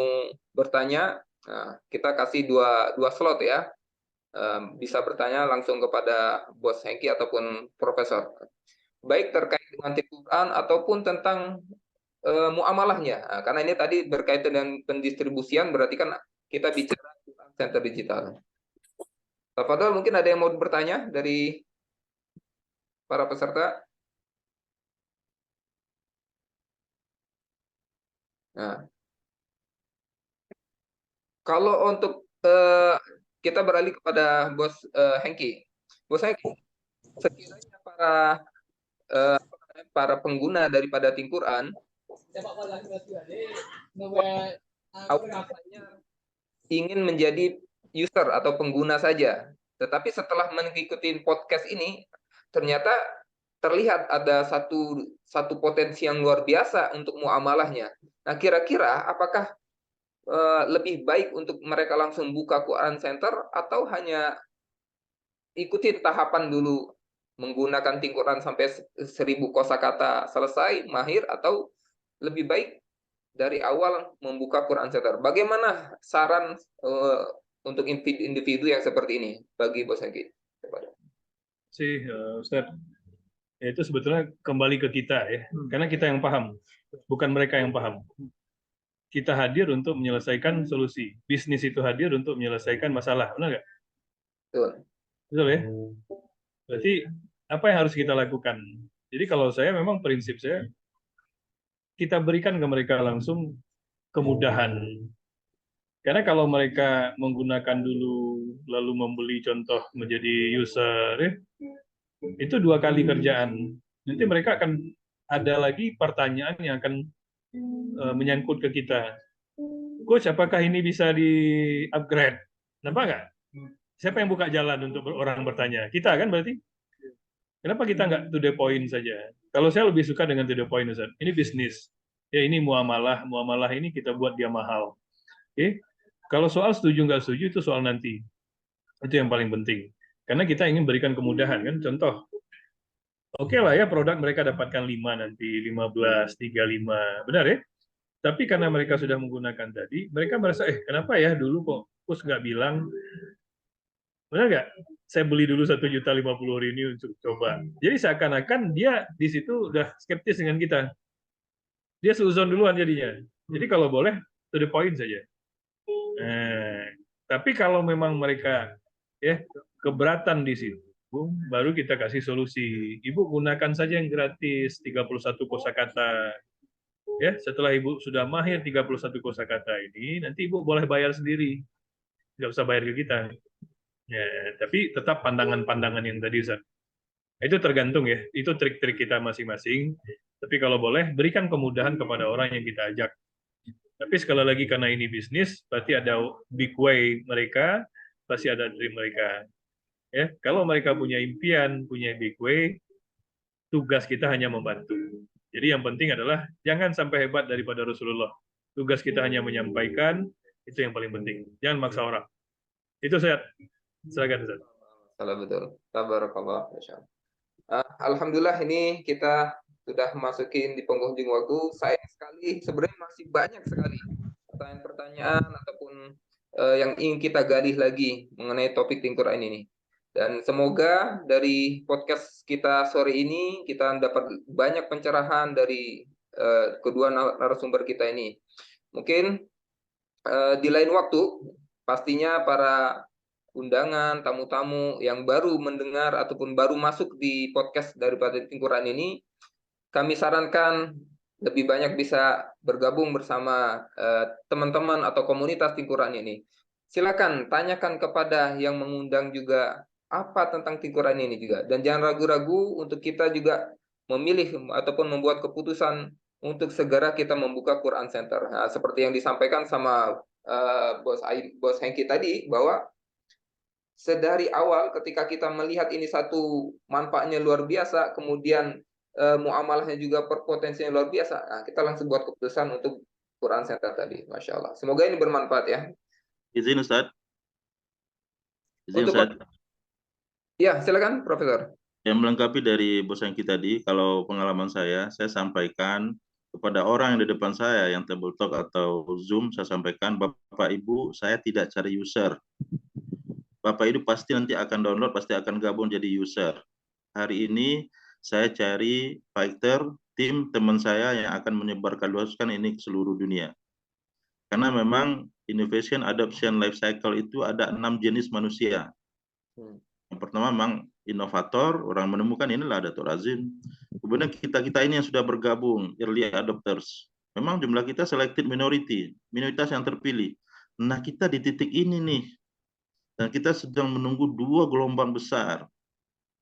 bertanya, kita kasih dua slot ya. Bisa bertanya langsung kepada Bos Hengki ataupun Profesor. Baik terkait dengan Quran ataupun tentang muamalahnya. Karena ini tadi berkaitan dengan pendistribusian, berarti kan kita bicara Quran Center Digital. Tafadhol, mungkin ada yang mau bertanya dari para peserta? Nah, kalau untuk kita beralih kepada Bos Hengki. Bos Hengki, sekiranya para pengguna daripada Tim Quran awalnya ingin menjadi user atau pengguna saja, tetapi setelah mengikuti podcast ini ternyata terlihat ada satu potensi yang luar biasa untuk muamalahnya. Nah, kira-kira apakah lebih baik untuk mereka langsung buka Quran Center atau hanya ikuti tahapan dulu menggunakan Tim Quran sampai 1000 kosakata selesai mahir, atau lebih baik dari awal membuka Quran Center? Bagaimana saran untuk individu yang seperti ini bagi Bos Hengki? Ustaz, ya, itu sebetulnya kembali ke kita ya, karena kita yang paham, bukan mereka yang paham. Kita hadir untuk menyelesaikan solusi. Bisnis itu hadir untuk menyelesaikan masalah, benar nggak? Betul. Betul ya? Berarti apa yang harus kita lakukan? Jadi kalau saya memang prinsip saya, kita berikan ke mereka langsung kemudahan. Karena kalau mereka menggunakan dulu, lalu membeli contoh menjadi user, ya, itu 2 kali kerjaan. Nanti mereka akan ada lagi pertanyaan yang akan menyangkut ke kita. Coach, apakah ini bisa di-upgrade? Kenapa nggak? Siapa yang buka jalan untuk orang bertanya? Kita kan berarti? Kenapa kita nggak to the point saja? Kalau saya lebih suka dengan to the point, Ustaz. Ini bisnis. Ya, ini muamalah. Muamalah ini kita buat dia mahal. Oke? Kalau soal setuju nggak setuju, itu soal nanti. Itu yang paling penting. Karena kita ingin berikan kemudahan, kan? Contoh, oke lah ya, produk mereka dapatkan 5 nanti, 15, 35, benar ya? Tapi karena mereka sudah menggunakan tadi, mereka merasa, kenapa ya dulu kok Kus nggak bilang, benar nggak? Saya beli dulu 1.050.000 ini untuk coba. Jadi seakan-akan dia di situ udah skeptis dengan kita. Dia seuzon duluan jadinya. Jadi kalau boleh, to the point saja. Tapi kalau memang mereka ya keberatan di situ, baru kita kasih solusi. Ibu gunakan saja yang gratis, 31 kosakata. Ya, setelah Ibu sudah mahir 31 kosakata ini, nanti Ibu boleh bayar sendiri. Nggak usah bayar ke kita. Ya, tapi tetap pandangan-pandangan yang tadi, Ustaz. Itu tergantung ya, itu trik-trik kita masing-masing. Tapi kalau boleh, berikan kemudahan kepada orang yang kita ajak. Tapi sekali lagi, karena ini bisnis, berarti ada big way mereka, pasti ada dream mereka. Ya, kalau mereka punya impian, punya big way, tugas kita hanya membantu. Jadi yang penting adalah jangan sampai hebat daripada Rasulullah. Tugas kita hanya menyampaikan, itu yang paling penting. Jangan maksa orang. Itu saya silakan, Ustaz. Salah betul. Tabarakallah. Alhamdulillah, ini kita sudah masukin di penghujung waktu. Sayang sekali, sebenarnya masih banyak sekali pertanyaan-pertanyaan ataupun yang ingin kita gali lagi mengenai topik Al-Quran ini. Dan semoga dari podcast kita sore ini kita dapat banyak pencerahan dari kedua narasumber kita ini. Mungkin di lain waktu pastinya para undangan, tamu-tamu yang baru mendengar ataupun baru masuk di podcast daripada Al-Quran ini, kami sarankan lebih banyak bisa bergabung bersama teman-teman atau komunitas Al-Quran ini. Silakan tanyakan kepada yang mengundang juga apa tentang Al-Quran ini juga. Dan jangan ragu-ragu untuk kita juga memilih ataupun membuat keputusan untuk segera kita membuka Quran Center. Nah, seperti yang disampaikan sama Bos Hengki tadi, bahwa sedari awal ketika kita melihat ini satu manfaatnya luar biasa, kemudian muamalahnya juga potensinya luar biasa, nah, kita langsung buat keputusan untuk Quran Center tadi. Masya Allah. Semoga ini bermanfaat ya. Izin Ustaz. Izin Untuk Ustaz. Ya, silakan Profesor. Yang melengkapi dari Bos Hengki tadi, kalau pengalaman saya sampaikan kepada orang yang di depan saya yang table talk atau Zoom, saya sampaikan, Bapak Ibu, saya tidak cari user. Bapak Ibu pasti nanti akan download, pasti akan gabung jadi user. Hari ini saya cari fighter, tim teman saya yang akan menyebarkan luaskan ini ke seluruh dunia. Karena memang innovation, adoption, life cycle itu ada 6 jenis manusia. Yang pertama memang inovator, orang menemukan, inilah Dato' Razin. Kemudian kita ini yang sudah bergabung, early adopters. Memang jumlah kita selected minority, minoritas yang terpilih. Nah, kita di titik ini nih. Dan kita sedang menunggu 2 gelombang besar,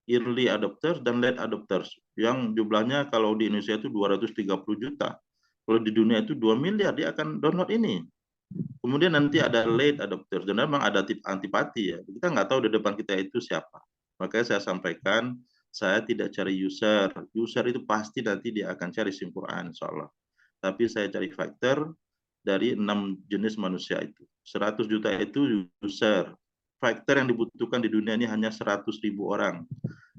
early adopters dan late adopters, yang jumlahnya kalau di Indonesia itu 230 juta. Kalau di dunia itu 2 miliar, dia akan download ini. Kemudian nanti ada late adopters, dan memang ada antipati ya. Kita nggak tahu di depan kita itu siapa. Makanya saya sampaikan, saya tidak cari user. User itu pasti nanti dia akan cari Quran, insya Allah. Tapi saya cari factor dari 6 jenis manusia itu. 100 juta itu user. Factor yang dibutuhkan di dunia ini hanya 100.000 orang.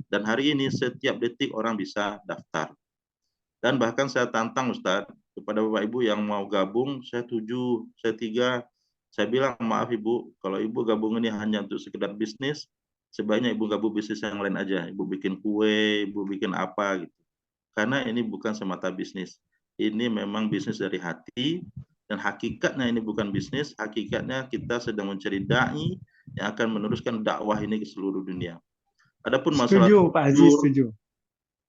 Dan hari ini setiap detik orang bisa daftar. Dan bahkan saya tantang Ustadz, kepada Bapak Ibu yang mau gabung, saya 7, saya 3, saya bilang, maaf Ibu, kalau Ibu gabung ini hanya untuk sekedar bisnis, sebaiknya Ibu gabung bisnis yang lain aja. Ibu bikin kue, Ibu bikin apa gitu. Karena ini bukan semata bisnis. Ini memang bisnis dari hati, dan hakikatnya ini bukan bisnis, hakikatnya kita sedang mencari da'i yang akan meneruskan dakwah ini ke seluruh dunia. Adapun masalah Pak Haji, setuju.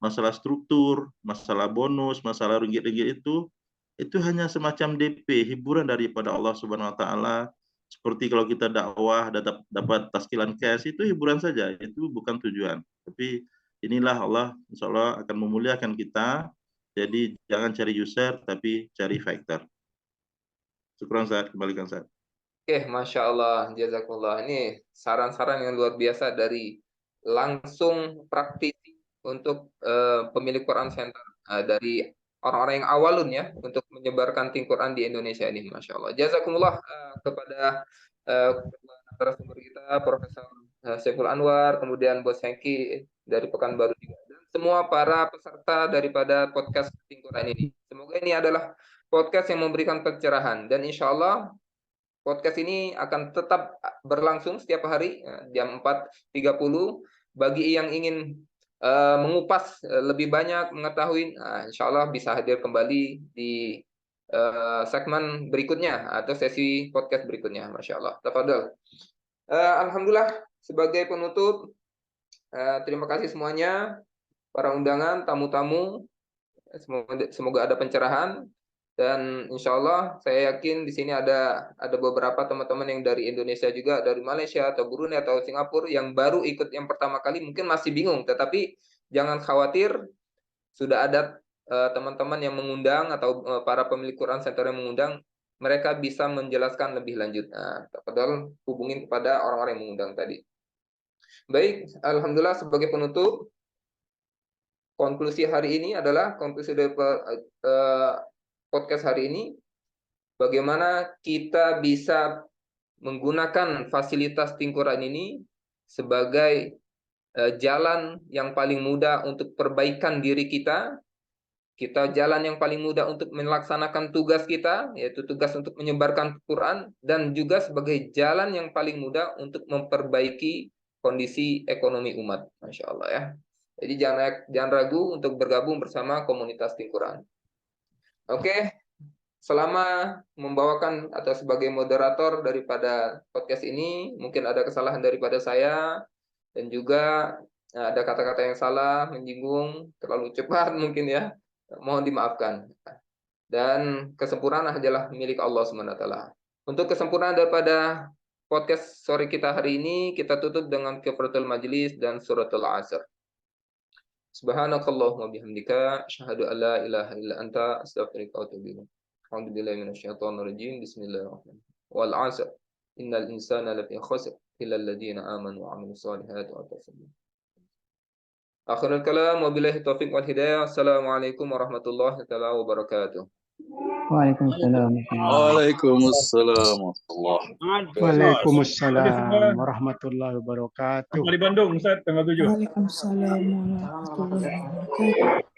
Masalah struktur, masalah bonus, masalah ringgit-ringgit itu hanya semacam DP, hiburan daripada Allah Subhanahu wa taala. Seperti kalau kita dakwah dapat taskilan cash, itu hiburan saja, itu bukan tujuan. Tapi inilah Allah insya Allah akan memuliakan kita. Jadi jangan cari user tapi cari factor. Syukran Ustaz, kembalikan Ustaz. Oke, Masya Allah, jazakumullah. Ini saran-saran yang luar biasa dari langsung praktisi untuk pemilik Quran Center, dari orang-orang yang awalun ya untuk menyebarkan Quran di Indonesia ini, Masya Allah. Jazakumullah kepada narasumber kita, Profesor Saiful Anwar, kemudian Bos Hengki dari Pekanbaru juga, dan semua para peserta daripada podcast Quran ini. Semoga ini adalah podcast yang memberikan pencerahan, dan insya Allah podcast ini akan tetap berlangsung setiap hari jam 4.30. Bagi yang ingin mengupas lebih banyak, mengetahui, insya Allah bisa hadir kembali di segmen berikutnya atau sesi podcast berikutnya. Masya Allah. Tafadhol. Alhamdulillah, sebagai penutup, terima kasih semuanya, para undangan, tamu-tamu. Semoga ada pencerahan. Dan insya Allah saya yakin di sini ada beberapa teman-teman yang dari Indonesia juga, dari Malaysia atau Brunei atau Singapura yang baru ikut yang pertama kali, mungkin masih bingung. Tetapi jangan khawatir, sudah ada teman-teman yang mengundang atau para pemilik Quran Center yang mengundang, mereka bisa menjelaskan lebih lanjut. Padahal hubungin kepada orang-orang yang mengundang tadi. Baik, alhamdulillah, sebagai penutup, konklusi hari ini adalah konklusi dari podcast hari ini, bagaimana kita bisa menggunakan fasilitas Quran ini sebagai jalan yang paling mudah untuk perbaikan diri kita kita jalan yang paling mudah untuk melaksanakan tugas kita, yaitu tugas untuk menyebarkan Quran, dan juga sebagai jalan yang paling mudah untuk memperbaiki kondisi ekonomi umat. Masya Allah ya. Jadi jangan ragu untuk bergabung bersama komunitas Tim Quran. Oke, selama membawakan atau sebagai moderator daripada podcast ini, mungkin ada kesalahan daripada saya, dan juga ada kata-kata yang salah, menyinggung, terlalu cepat mungkin ya. Mohon dimaafkan. Dan kesempurnaan adalah milik Allah SWT. Untuk kesempurnaan daripada podcast sore kita hari ini, kita tutup dengan kafaratul majlis dan suratul asr. Subhanakallahumma bihamdika asyhadu an la ilaha illa anta astaghfiruka wa atubu ilaik. Alhamdulillahi minasyaitonir rajim. Bismillahirrahmanirrahim. Wal 'asr. Innal insana lafi khusr illa alladziina aamanu wa 'amilus solihati wa tawasaw. Akhirul kalam, wabillahi taufiq wal hidayah. Assalamualaikum warahmatullahi wabarakatuh. Waalaikumsalam. Waalaikumsalam. Waalaikumsalam warahmatullahi wabarakatuh. Di Bandung, Ustaz, tanggal 7. Waalaikumsalam warahmatullahi wabarakatuh.